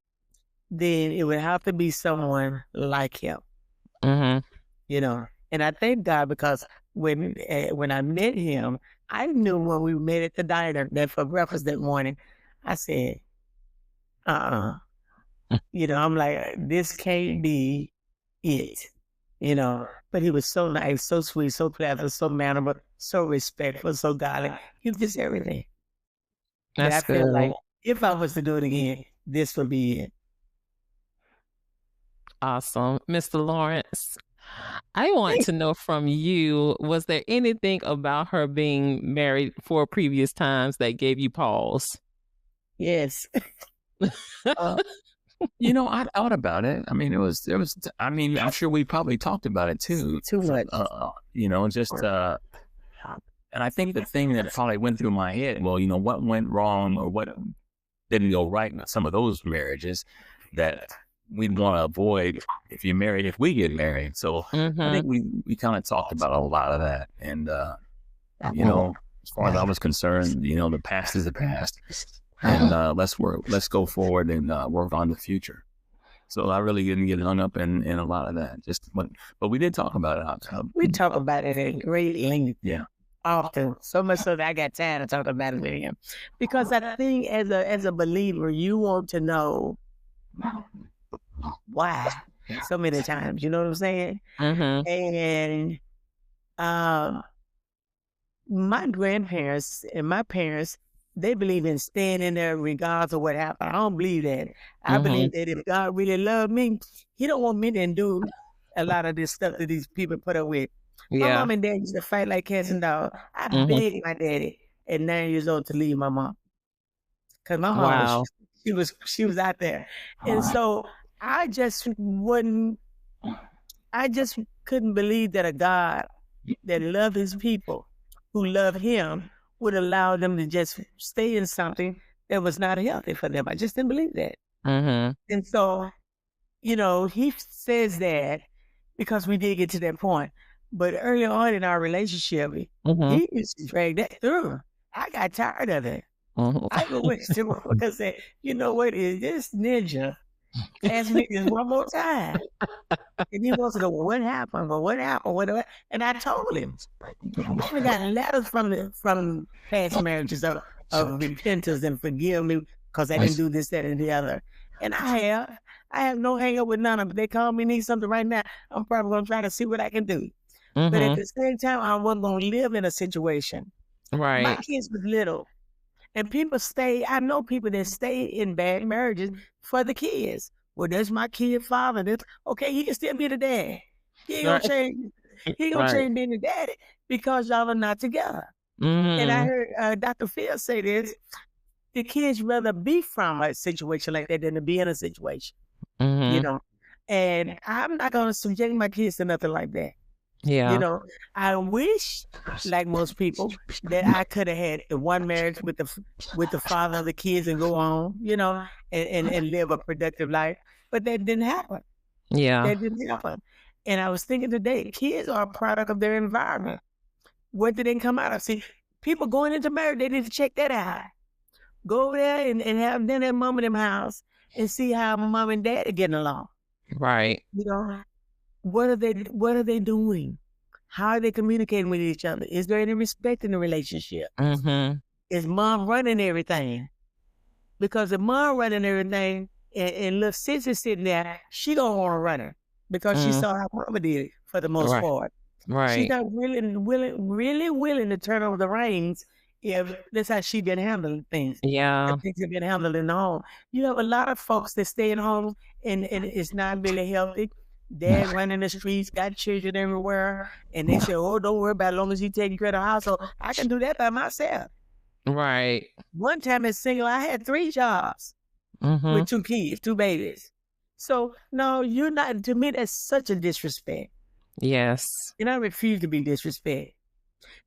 then it would have to be someone like him. You know, and I thank God, because when I met him, I knew when we met at the diner that for breakfast that morning, I said, you know, I'm like, this can't be it, you know. But he was so nice, so sweet, so clever, so mannerable, so respectful, so godly. He was just everything. That's I feel good. like if I was to do it again, this would be it. Awesome. Mr. Lawrence, I want to know from you, was there anything about her being married 4 previous times that gave you pause? Yes. You know, I thought about it. I mean, I'm sure we probably talked about it too. Too much. You know, just, and I think the thing that probably went through my head, well, you know, what went wrong or what didn't go right in some of those marriages that we'd want to avoid if we get married. So I think we kind of talked about a lot of that. And, you know, as far as I was concerned, you know, the past is the past. And let's go forward and work on the future. So I really didn't get hung up in a lot of that. But we did talk about it. We talk about it at great length. Yeah. Often, so much so that I got tired of talking about it with him, because I think as a believer, you want to know why so many times. You know what I'm saying? And my grandparents and my parents, they believe in staying in there regardless of what happened. I don't believe that. I believe that if God really loved me, he don't want me to do a lot of this stuff that these people put up with. My mom and dad used to fight like cats and dogs. I begged my daddy at 9 years old to leave my mom, because my mom she was out there, and so I just couldn't believe that a God that loved his people, who loved him, would allow them to just stay in something that was not healthy for them. I just didn't believe that. And so, you know, he says that because we did get to that point. But early on in our relationship, he used to drag that through. I got tired of it. I went to him and said, you know what, is this ninja Ask me this one more time. And he wants to go, what happened? Well, what happened? What? And I told him. I got letters from past marriages of repentance and forgive me because I didn't do this, that, and the other. And I have no hang up with none of them. They call me, need something right now. I'm probably going to try to see what I can do. But at the same time, I wasn't going to live in a situation. Right. My kids was little. And people I know people that stay in bad marriages for the kids. Well, that's my kid father. Okay, he can still be the dad. He ain't gonna change. He ain't gonna change being the daddy because y'all are not together. And I heard Dr. Phil say this: the kids rather be from a situation like that than to be in a situation. You know, and I'm not gonna subject my kids to nothing like that. Yeah. You know, I wish, like most people, that I could have had one marriage with the father of the kids and go on, you know, and live a productive life. But that didn't happen. Yeah. That didn't happen. And I was thinking today, kids are a product of their environment. What did they come out of? See, people going into marriage, they need to check that out. Go over there and have dinner at mom and them house and see how mom and dad are getting along. Right. You know, what are they doing? How are they communicating with each other? Is there any respect in the relationship? Is mom running everything? Because if mom running everything and little sis is sitting there, she don't want to run her because she saw how mama did it for the most part. Right. She's not really willing to turn over the reins if that's how she been handling things. Yeah. Things have been handled in the home. You have a lot of folks that stay in homes and it's not really healthy. Dad running the streets, got children everywhere, and they say, "Oh, don't worry about it, as long as you taking care of the household. I can do that by myself." Right. One time as single, I had 3 jobs with 2 kids, 2 babies. So no, you're not. To me, that's such a disrespect. Yes. And I refuse to be disrespected.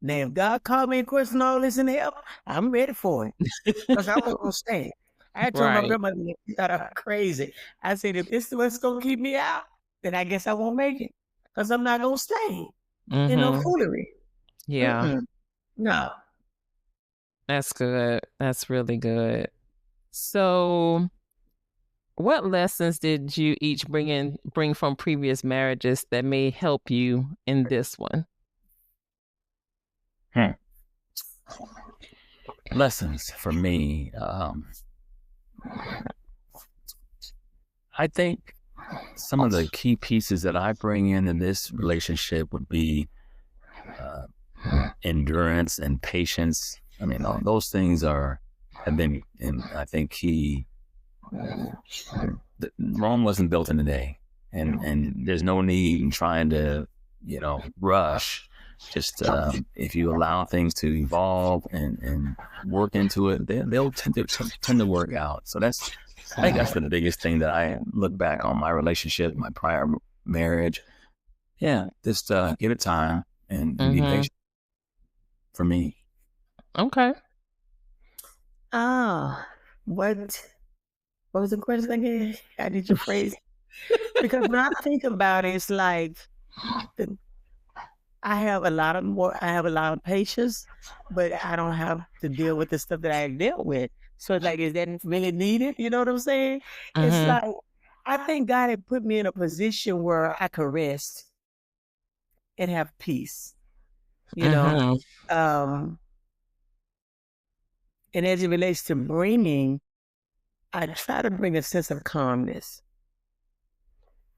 Now, if God called me and question all this in help, I'm ready for it because I wasn't gonna stay. I told my grandmother, "You thought I was crazy." I said, "If this is what's gonna keep me out, then I guess I won't make it because I'm not going to stay in no foolery." Yeah. No. That's good. That's really good. So what lessons did you each bring from previous marriages that may help you in this one? Lessons for me. I think some of the key pieces that I bring in this relationship would be endurance and patience. I mean, those things have been, I think, key. Rome wasn't built in a day, and there's no need in trying to, rush. Just if you allow things to evolve and work into it, they'll tend to work out. So I think that's the biggest thing that I look back on my relationship, my prior marriage. Yeah, just give it time and be patient for me. Okay. What was the question again? How did you phrase it? Because when I think about it, it's like I have a lot of patience, but I don't have to deal with the stuff that I dealt with. So it's like, is that really needed? You know what I'm saying? It's like, I think God had put me in a position where I could rest and have peace, you know? And as it relates to bringing, I try to bring a sense of calmness,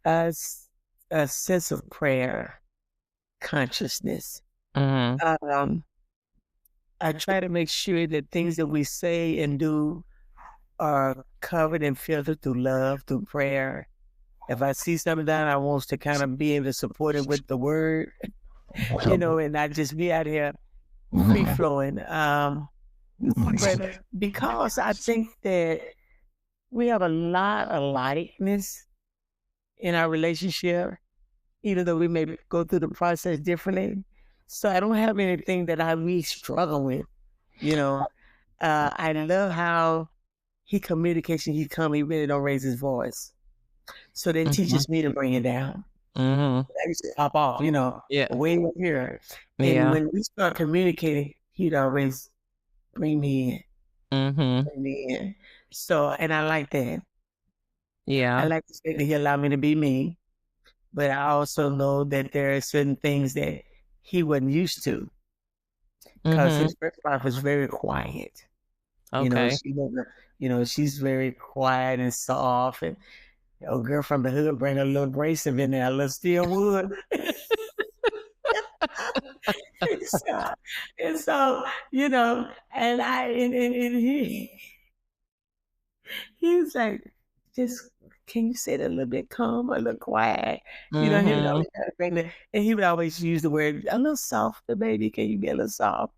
a sense of prayer, consciousness. I try to make sure that things that we say and do are covered and filtered through love, through prayer. If I see something that I want to kind of be able to support it with the word, and not just be out here free flowing. But because I think that we have a lot of likeness in our relationship, even though we may go through the process differently. So I don't have anything that I really struggle with, I love how he communicates and he really don't raise his voice. So that teaches me to bring it down. I used to pop off, way up here. And when we start communicating, he'd always bring me in. Bring me in. So, and I like that. Yeah. I like to say that he allowed me to be me, but I also know that there are certain things that he wasn't used to because his first wife was very quiet. Okay. She wasn't, she's very quiet and soft, and girl from the hood bring a little abrasive in there, a little steel wood. and so, and he was like, just, can you say that a little bit calm, a little quiet? He would always bring and he would always use the word, a little softer, baby. Can you be a little soft?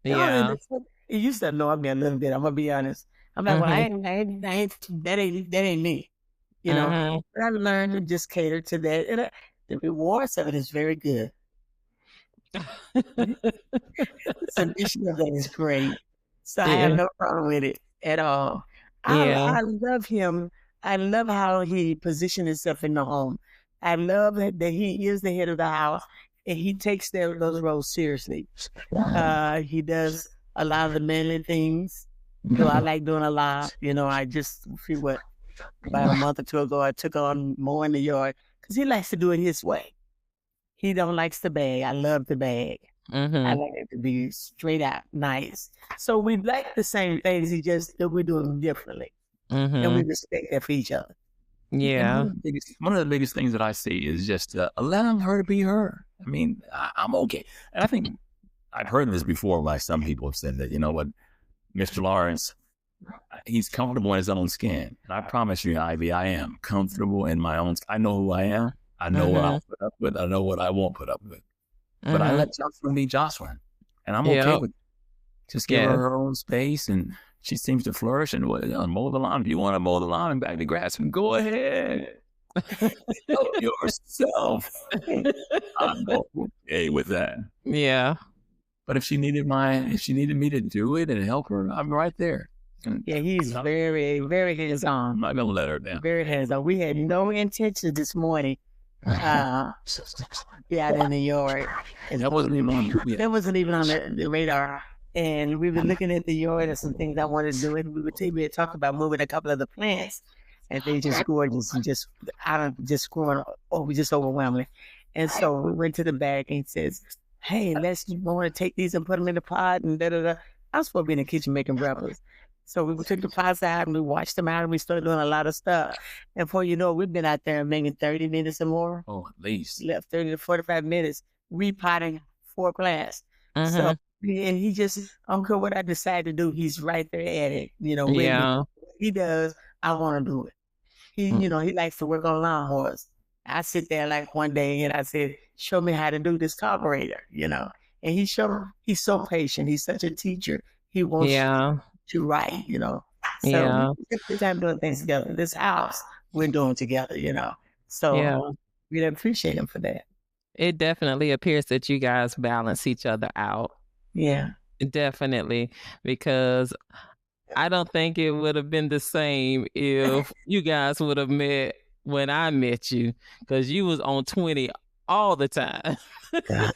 Yeah. He used to annoy me a little bit. I'm gonna be honest. I'm like, well, that ain't me. But I learned to just cater to that, and the rewards of it is very good. Submission of that is great. So I have no problem with it at all. I love him. I love how he positioned himself in the home. I love that he is the head of the house and he takes those roles seriously. He does a lot of the manly things. So I like doing a lot. I just feel about a month or two ago, I took on more in the yard because he likes to do it his way. He don't likes the bag. I love the bag. I like it to be straight out nice. So we like the same things. He just that we're doing them differently, and we respect that for each other. Yeah. One of the biggest things that I see is just allowing her to be her. I mean, I'm okay, and I think I've heard this before. By some people have said that what, Mr. Lawrence, he's comfortable in his own skin, and I promise you, Ivy, I am comfortable in my own. I know who I am. I know what I'll put up with. I know what I won't put up with. But I let Joycelyn be Joycelyn, and I'm okay with it. Just give her own space, and she seems to flourish. And mow the lawn. If you want to mow the lawn and back the grass, and go ahead. Help yourself. I'm okay with that. Yeah. But if she needed me to do it and help her, I'm right there. Yeah, he's very, very hands-on. I'm not gonna let her down. Very hands-on. We had no intention this morning. Out in the yard. And that wasn't even on the radar. And we were looking at the yard and some things I wanted to do. And we had talked about moving a couple of the plants. And they just gorgeous and just growing just overwhelming. And so we went to the back and he says, hey, you want to take these and put them in the pot and da-da-da. I was supposed to be in the kitchen making breakfast. So we took the pots out and we washed them out and we started doing a lot of stuff. And before you know it, we've been out there maybe 30 minutes or more. Oh, at least. Left 30 to 45 minutes repotting 4 plants. So, and he just, I don't care what I decide to do, he's right there at it. When he does, I want to do it. He likes to work on lawnmowers. I sit there like one day and I said, show me how to do this carburetor, And he's so patient. He's such a teacher. He wants to write, So we time doing things together. This house we're doing together, So we appreciate him for that. It definitely appears that you guys balance each other out. Yeah. Definitely. Because I don't think it would have been the same if you guys would have met when I met you, because you was on 20 all the time. That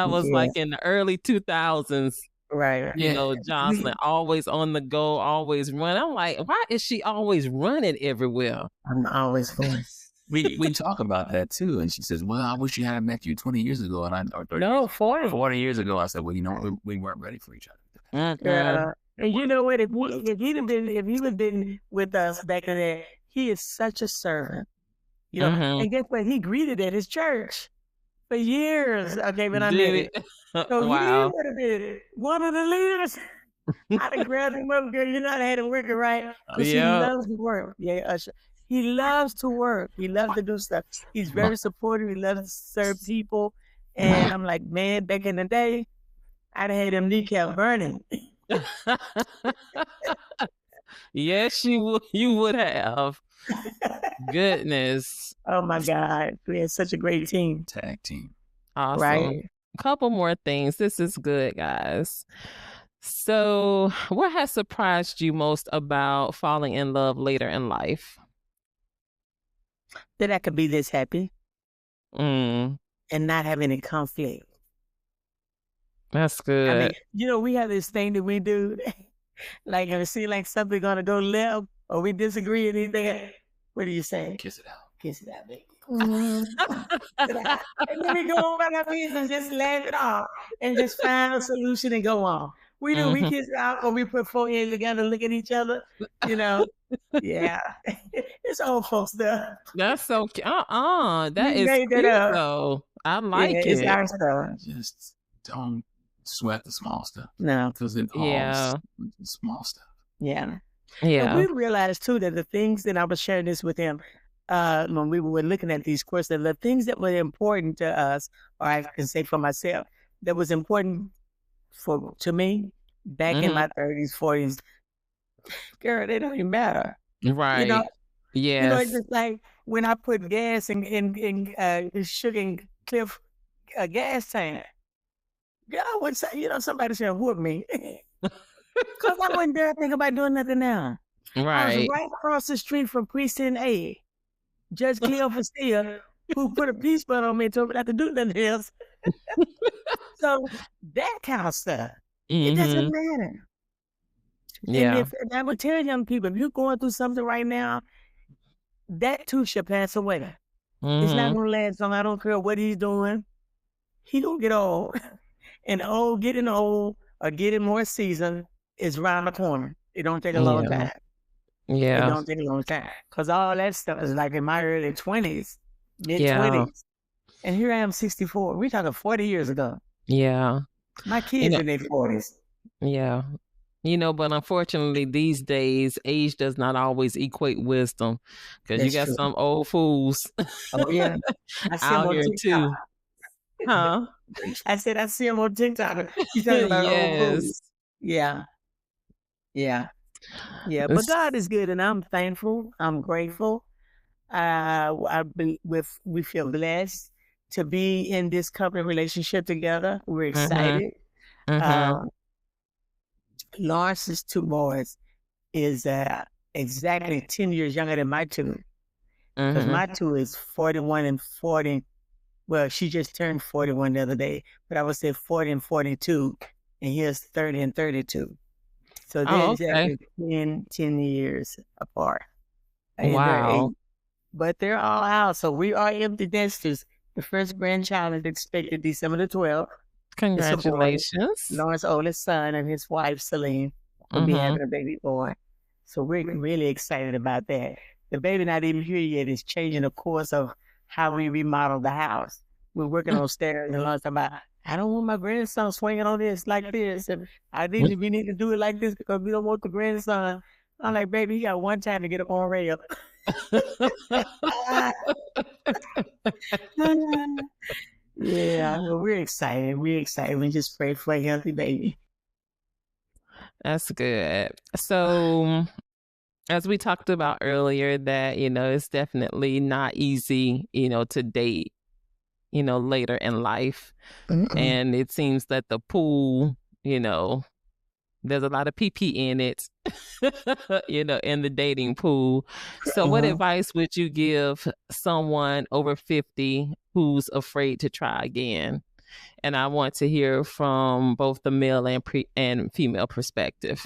was like in the early 2000s. Right. Joycelyn always on the go, always running. I'm like, why is she always running everywhere? I'm always going. We talk about that too, and she says, "Well, I wish you had met you 20 years ago." And 40 years ago. I said, "Well, we weren't ready for each other." And you know what? If he had been with us back in there, he is such a servant. And guess what? He greeted at his church for years. Okay, when I met him. So he would have been one of the leaders. I'd have grabbed him up, girl. I had him working right. He loves to work. Yeah, Usher. He loves to work. He loves to do stuff. He's very supportive. He loves to serve people. And I'm like, man, back in the day, I'd have had him kneecap burning. Yes, you would have. Goodness. Oh my God. We had such a great team. Tag team. Awesome. Right? A couple more things. This is good, guys. So what has surprised you most about falling in love later in life? That I could be this happy and not have any conflict. That's good. I mean, we have this thing that we do, like if it seems like something gonna go left, or we disagree and anything, what do you say? Kiss it out. Kiss it out, baby. And then we go on about our business, just laugh it off and just find a solution and go on. We do, we kiss it out or we put 4 hands together, look at each other, you know. Yeah. It's old folks stuff. That's so cute. That is made cute, that up. though. I like It's it. our stuff. Just don't sweat the small stuff. No. Because it all Yeah. small stuff. Yeah. Yeah. And we realized too that the things that I was sharing this with him when we were looking at these courses, the things that were important to us, or I can say for myself, that was important to me back in my 30s, 40s, girl, they don't even matter. Right. You know, Yes. it's just like when I put gas in Sugar and Cliff gas tank. Girl, I would say, somebody should have whooped me. Because I wasn't there thinking about doing nothing now. I was Right. right across the street from Precinct A. Judge Cleo Fastia, who put a peace button on me and told me not to do nothing else. So that kind of stuff, it doesn't matter. Yeah. And I would tell young people, if you're going through something right now, that too shall pass away. It's not going to last long. I don't care what he's doing. He going to get old. And getting old or getting more seasoned is around the corner. It don't take a long time. Yeah. It don't take a long time. Because all that stuff is like in my early 20s, mid-20s. And here I am 64. We're talking 40 years ago. Yeah. My kids in their 40s. Yeah. But unfortunately, these days, age does not always equate wisdom. Because you got some old fools Oh, yeah. I see them out on here, TikTok. too. Huh? I said, I see him on TikTok. He's talking about old fools. Yeah. Yeah. Yeah. But God is good, and I'm thankful. I'm grateful. We feel blessed to be in this covenant relationship together. We're excited. Lawrence's 2 boys is exactly 10 years younger than my 2. Because my 2 is 41 and 40. Well, she just turned 41 the other day, but I would say 40 and 42, and he's 30 and 32. So they're exactly 10 years apart. And Wow. but they're all out, so we are empty nesters. The first grandchild is expected December the 12th. Congratulations. Lawrence's oldest son and his wife, Celine, will be having a baby boy. So we're really excited about that. The baby not even here yet is changing the course of how we remodel the house. We're working on stairs and Lawrence about, I don't want my grandson swinging on this like this. And we need to do it like this because we don't want the grandson. I'm like, baby, you got one time to get up on rail. Yeah, well, we're excited. We're excited. We just pray for a healthy baby. That's good. So, as we talked about earlier, that, it's definitely not easy, to date, later in life. And it seems that the pool, there's a lot of PP in it, in the dating pool. So what advice would you give someone over 50 who's afraid to try again? And I want to hear from both the male and female perspective.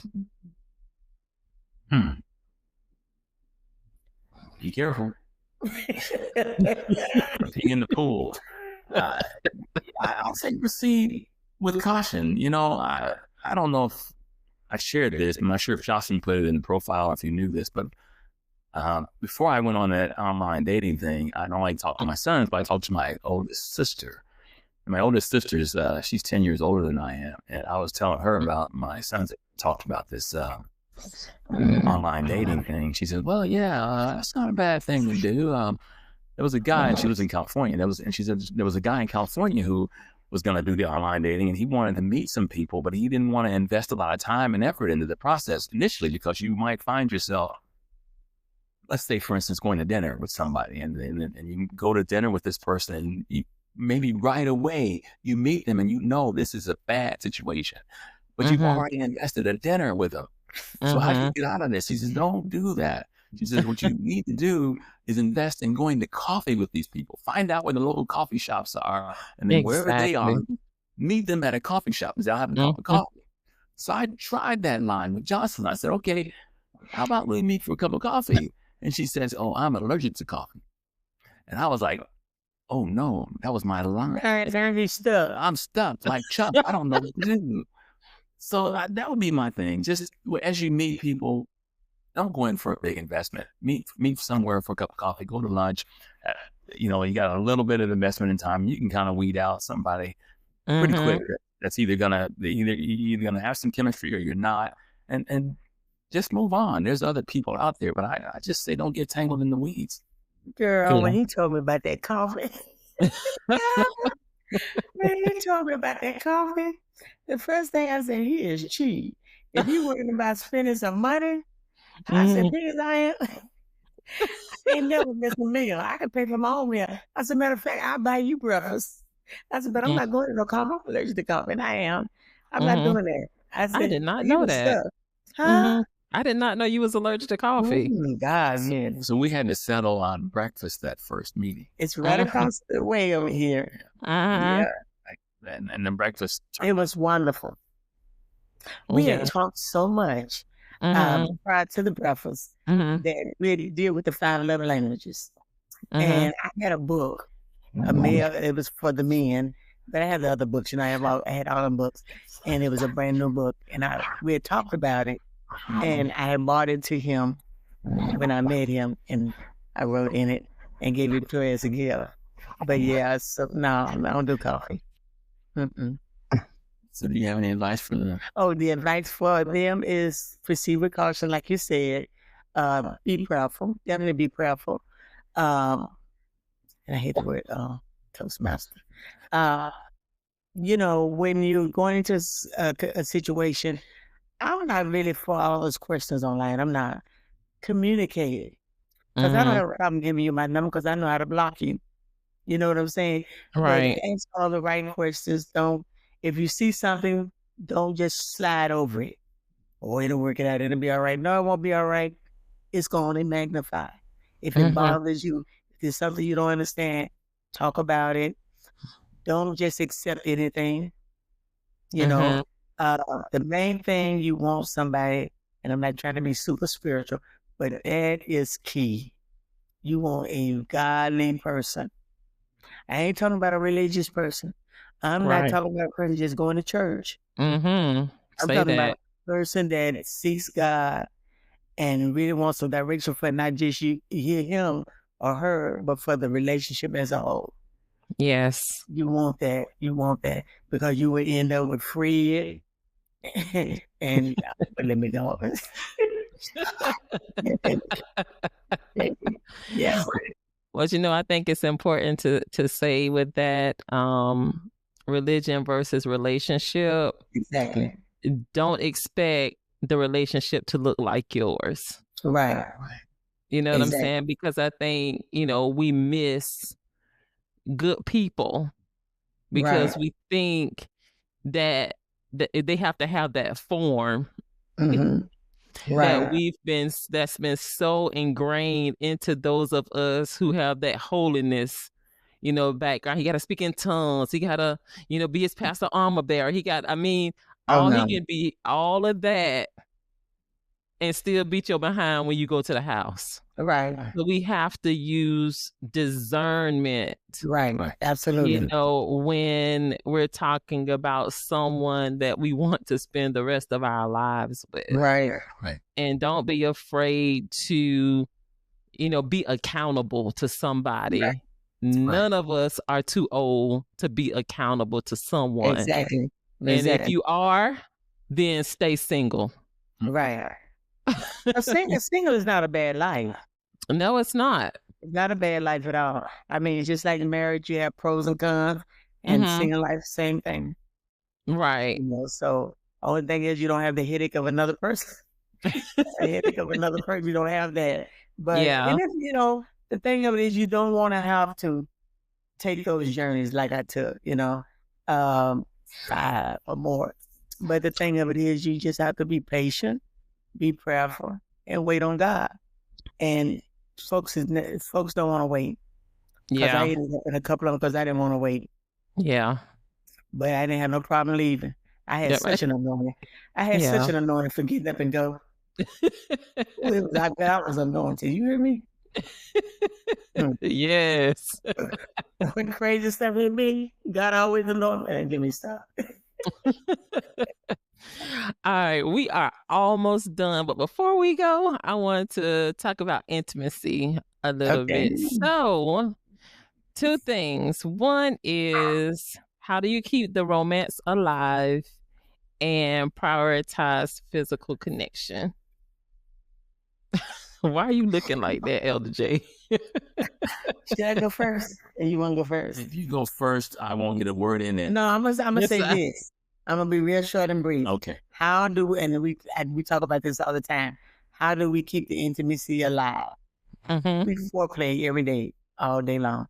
Be careful. Being in the pool. I'll say proceed with caution. I don't know if I shared this. I'm not sure if Joycelyn put it in the profile or if you knew this, but before I went on that online dating thing, I don't like talk to my sons, but I talked to my oldest sister. And my oldest sister's, she's 10 years older than I am. And I was telling her about my sons that talked about this online dating thing. She said, well, yeah, that's not a bad thing to do. There was a guy, and she lives in California. She said there was a guy in California who was going to do the online dating, and he wanted to meet some people, but he didn't want to invest a lot of time and effort into the process initially because you might find yourself, let's say, for instance, going to dinner with somebody, and you go to dinner with this person, and you, maybe right away you meet them, and this is a bad situation, but you've already invested a dinner with them. So how do you get out of this? He says, don't do that. She says, what you need to do is invest in going to coffee with these people. Find out where the local coffee shops are, and then wherever they are, meet them at a coffee shop and say, I'll have a cup of coffee. So I tried that line with Joycelyn. I said, okay, how about we meet for a cup of coffee? And she says, oh, I'm allergic to coffee. And I was like, oh no, that was my line. I'm stuck like Chuck. I don't know what to do. So that would be my thing. Just as you meet people, don't go in for a big investment. Meet somewhere for a cup of coffee, go to lunch. You got a little bit of investment in time. You can kind of weed out somebody pretty quick. That's either you're gonna have some chemistry or you're not. And just move on. There's other people out there, but I just say don't get tangled in the weeds. Girl, when he told me about that coffee, the first thing I said, he is cheap. If you worrying about spending some money, I said, because I am. I ain't never missed a meal. I can pay for my own meal. As a matter of fact, I'll buy you breakfast. I said, but I'm not going to no coffee. I'm allergic to coffee, and I am. I'm not doing that. I said, I did not know that. Huh? I did not know you was allergic to coffee. Oh my God, man. So we had to settle on breakfast that first meeting. It's right across the way over here. Yeah. And the breakfast. It was wonderful. We had talked so much prior to the breakfast that really deal with the 5 love languages. And I had a book, a male, it was for the men, but I had the other books, I had all the books, and it was a brand new book. And we had talked about it, and I had bought it to him when I met him, and I wrote in it and gave it to her as a gift. But yeah, so no, I don't do coffee. So do you have any advice for them? Oh, the advice for them is proceed with caution, like you said. Be prayerful. Definitely be prayerful. And I hate the word Toastmaster. When you're going into a situation, I'm not really for all those questions online. I'm not. Communicating. Because I don't have a problem giving you my number because I know how to block you. You know what I'm saying? Right. But ask all the right questions. If you see something, don't just slide over it. It'll work it out. It'll be all right. No, it won't be all right. It's going to magnify. If it bothers you, if there's something you don't understand, talk about it. Don't just accept anything. The main thing you want somebody, and I'm not trying to be super spiritual, but that is key. You want a godly person. I ain't talking about a religious person. I'm not talking about a person just going to church. I'm talking about a person that seeks God and really wants some direction for not just you hear him or her, but for the relationship as a whole. Yes. You want that. You want that because you would end up with Fred and let me go. Yeah. Well, I think it's important to say with that religion versus relationship. Exactly. Don't expect the relationship to look like yours. Right. You know what I'm saying? Because I think, we miss good people because we think that they have to have that form. That's been so ingrained into those of us who have that holiness, background. He got to speak in tongues. He got to, be his pastor armor bearer. He can be all of that and still beat your behind when you go to the house. Right. So we have to use discernment. Right. Absolutely. When we're talking about someone that we want to spend the rest of our lives with. Right. And don't be afraid to, be accountable to somebody. Right. None of us are too old to be accountable to someone. Exactly. And if you are, then stay single. Right. Single is not a bad life. No, it's not. It's not a bad life at all. I mean, it's just like in marriage, you have pros and cons, and single life, same thing. Right. So only thing is you don't have the headache of another person. You don't have that. But and if, the thing of it is you don't want to have to take those journeys like I took, 5 or more. But the thing of it is you just have to be patient, be prayerful, and wait on God. And folks don't want to wait. Yeah. I ended up in a couple of them because I didn't want to wait. Yeah. But I didn't have no problem leaving. I had such an anointing. Such an anointing for getting up and go. It was like God was anointed. You hear me? Yes. When crazy stuff hit me, God always anointed me and give me stuff. All right, we are almost done. But before we go, I want to talk about intimacy a little bit. Okay. So, two things. One is, how do you keep the romance alive and prioritize physical connection? Why are you looking like that, Elder J? Should I go first? And you want to go first? If you go first, I won't get a word in it. No, I'm gonna Yes, say sir. this. I'm gonna be real short and brief. Okay. How do we, and we talk about this all the time. How do we keep the intimacy alive? Mm-hmm. We foreplay every day, all day long.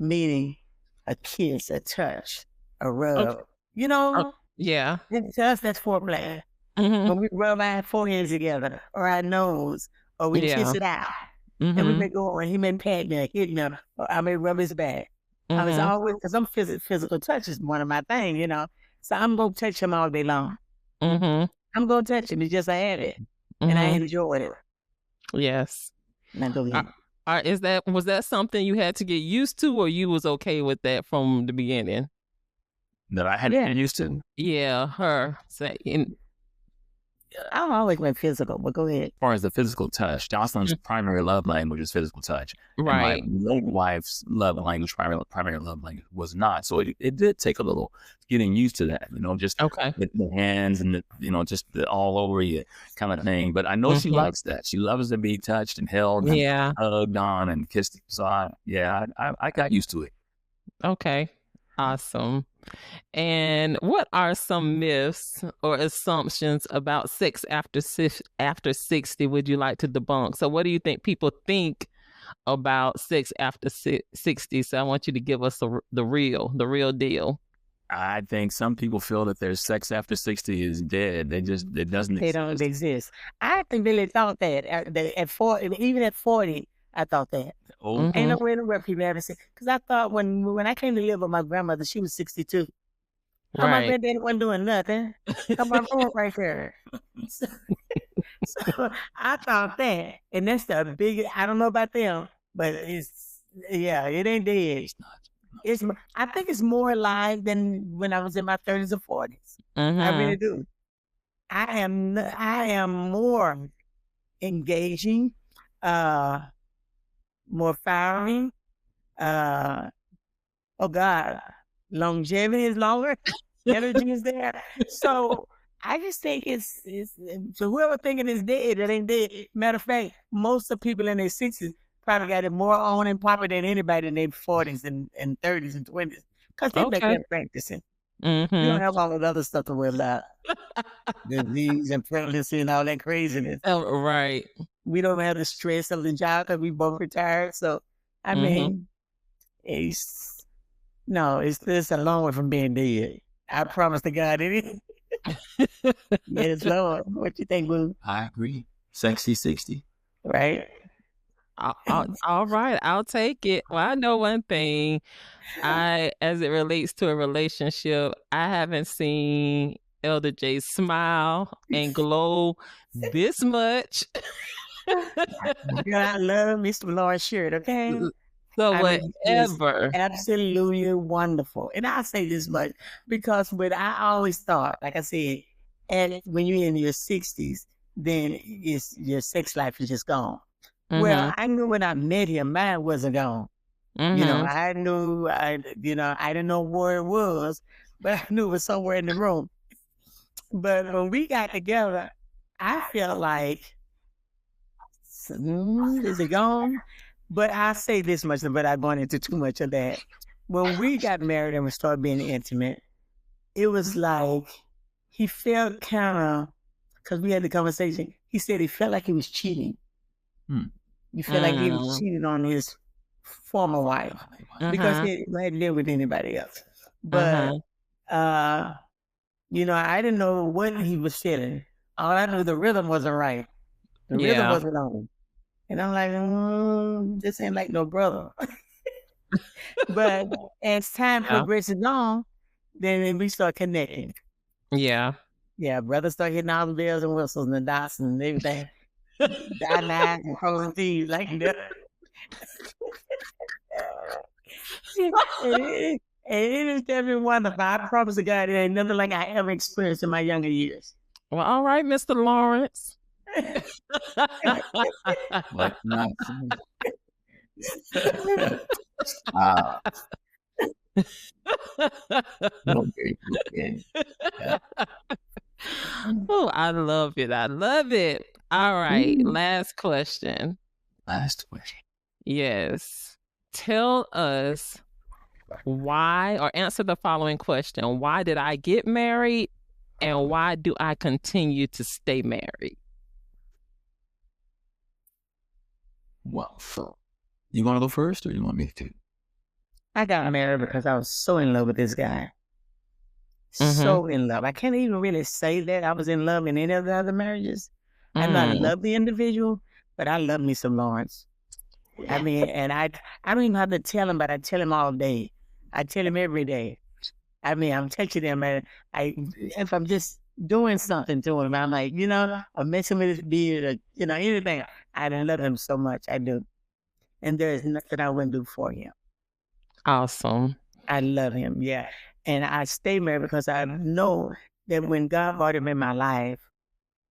Meaning a kiss, a touch, a rub. Okay. You know, Yeah. to us that's foreplay. Mm-hmm. When we rub our foreheads together or our nose, or we Yeah. kiss it out, and we Mm-hmm. may go on. He may pat me, hit me, or I may rub his back. I was Mm-hmm. always, because I'm physical touch is one of my things, you know. So I'm gonna touch him all day long. Mm-hmm. I'm gonna touch him. It's just I had it, and I Mm-hmm. enjoyed it. Yes. Now go ahead. Was that something you had to get used to, or you was okay with that from the beginning? That I had Yeah. been used to. Yeah, her saying. I always went physical, but go ahead. As far as the physical touch, Jocelyn's primary love language is physical touch. Right. And my wife's love language, primary love language, was not. So it did take a little getting used to that, you know, just Okay. the hands and just the all over you kind of thing. But I know she likes that. She loves to be touched and held and Yeah. hugged on and kissed. So I got used to it. Okay. Awesome. And what are some myths or assumptions about sex after 60 would you like to debunk? So what do you think people think about sex after 60? So I want you to give us the real deal. I think some people feel that their sex after 60 is dead. It doesn't They exist. don't exist. I think Billy thought that at 40, even at 40, I thought that. Oh, Ain't no way to where people ever say. Because I thought when I came to live with my grandmother, she was 62. How my Right. granddaddy wasn't doing nothing. Come on, right there. So I thought that, and that's the biggest. I don't know about them, but it ain't dead. I think it's more alive than when I was in my 30s or 40s. I really do. I am more engaging, more fiery. Oh God, longevity is longer. Energy is there. So I just think it's so whoever thinking it's dead, it ain't dead. Matter of fact, most of the people in their 60s probably got it more on and popping than anybody in their 40s and 30s and 20s. Because they back there practicing. You don't have all that other stuff to worry about. Disease and pregnancy and all that craziness. Oh, right. We don't have the stress of the job because we both retired. So I mean, it's a long way from being dead. I promise to God it is. Yes, Lord. What you think, Boo? I agree. Sexy 60. Right? All right, I'll take it. Well, I know one thing. As it relates to a relationship, I haven't seen Elder J smile and glow this much. Girl, I love Mr. Lord Sheard, okay? So I mean, he is whatever. absolutely wonderful. And I'll say this much because I always thought, like I said, and when you're in your 60s, then your sex life is just gone. Well, I knew when I met him, mine wasn't gone. You know, I knew, I didn't know where it was, but I knew it was somewhere in the room. But when we got together, I felt like, is it gone? But I say this much, but I'm going into too much of that. When we got married and we started being intimate, it was like he felt kind of, because we had the conversation, he said he felt like he was cheating. He felt like he was cheating on his former wife because he hadn't lived with anybody else. But, I didn't know what he was feeling. All I knew, the rhythm wasn't right. The rhythm wasn't on. And I'm like, this ain't like no brother. But as time progresses on, then we start connecting. Yeah. Yeah, brother start hitting all the bells and whistles and the dots and everything. Dynamite and frozen thieves like that. And it is definitely wonderful. I promise to God, it ain't nothing like I ever experienced in my younger years. Well, all right, Mr. Lawrence. Like not. Oh, I love it. I love it. All right. Last question. Yes. Tell us why, or answer the following question. Why did I get married? And why do I continue to stay married? Well, you want to go first or you want me to? I got married because I was so in love with this guy. So in love. I can't even really say that I was in love in any of the other marriages. I know I love the individual, but I love me some Lawrence. I mean, and I don't even have to tell him, but I tell him all day. I tell him every day. I mean, I'm texting him, and if I'm just doing something to him, I'm like, I'm messing with his beard, or, anything. I love him so much. I do. And there is nothing I wouldn't do for him. Awesome. I love him, yeah. And I stay married because I know that when God brought him in my life,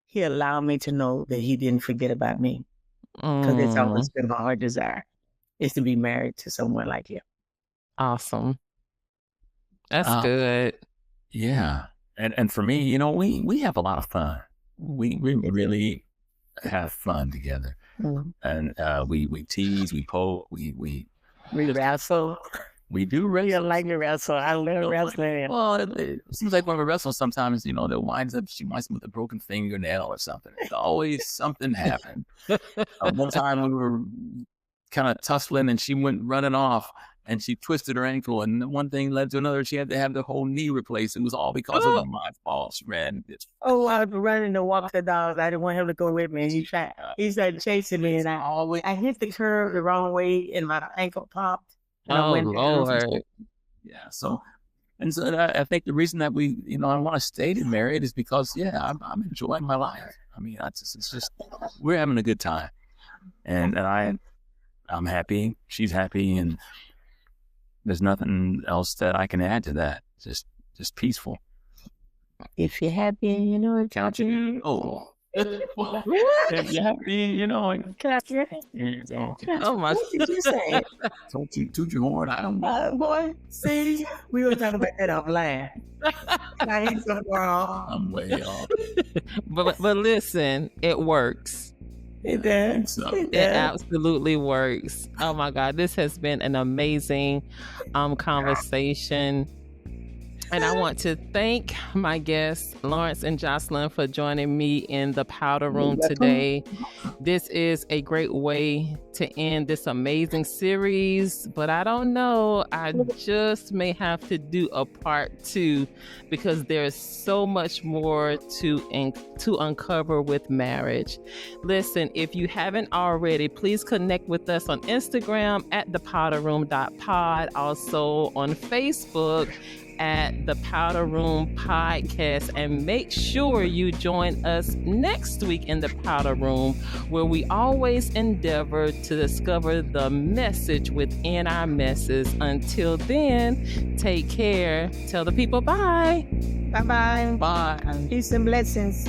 he allowed me to know that he didn't forget about me. Because it's always been my heart desire, is to be married to someone like him. Awesome. That's good. Yeah. And for me, we have a lot of fun. We really have fun together. And we tease, we poke, we wrestle. We do really like to wrestle. I love wrestling. Well, it seems like when we wrestle, sometimes, she winds up with a broken fingernail or something. It's always something happened. One time we were kind of tussling and she went running off and she twisted her ankle and one thing led to another. She had to have the whole knee replaced. It was all because of my fault. She ran. I was running to walk the dogs. I didn't want him to go with me. And he started chasing me and I hit the curve the wrong way and my ankle popped. Lord. Yeah. So I think the reason that I want to stay married is because, I'm enjoying my life. I mean, it's just, we're having a good time and I'm happy. She's happy. And there's nothing else that I can add to that. Just peaceful. If you're happy and you know it, count you. Oh. If you're happy, Clap your hands. Oh my! What did you say? Don't you toot your horn. I don't know. Boy, see, we were talking about that offline. I ain't so far off. I'm way off. But listen, it works. It does. It absolutely works. Oh my God, this has been an amazing conversation. And I want to thank my guests, Lawrence and Joycelyn, for joining me in the powder room today. This is a great way to end this amazing series, but I don't know. I just may have to do a part 2 because there's so much more to uncover with marriage. Listen, if you haven't already, please connect with us on Instagram at thepowderroom.pod, also on Facebook at the Powder Room Podcast, and make sure you join us next week in the Powder Room, where we always endeavor to discover the message within our messes. Until then, take care. Tell the people bye. Bye-bye. Bye. Peace and blessings.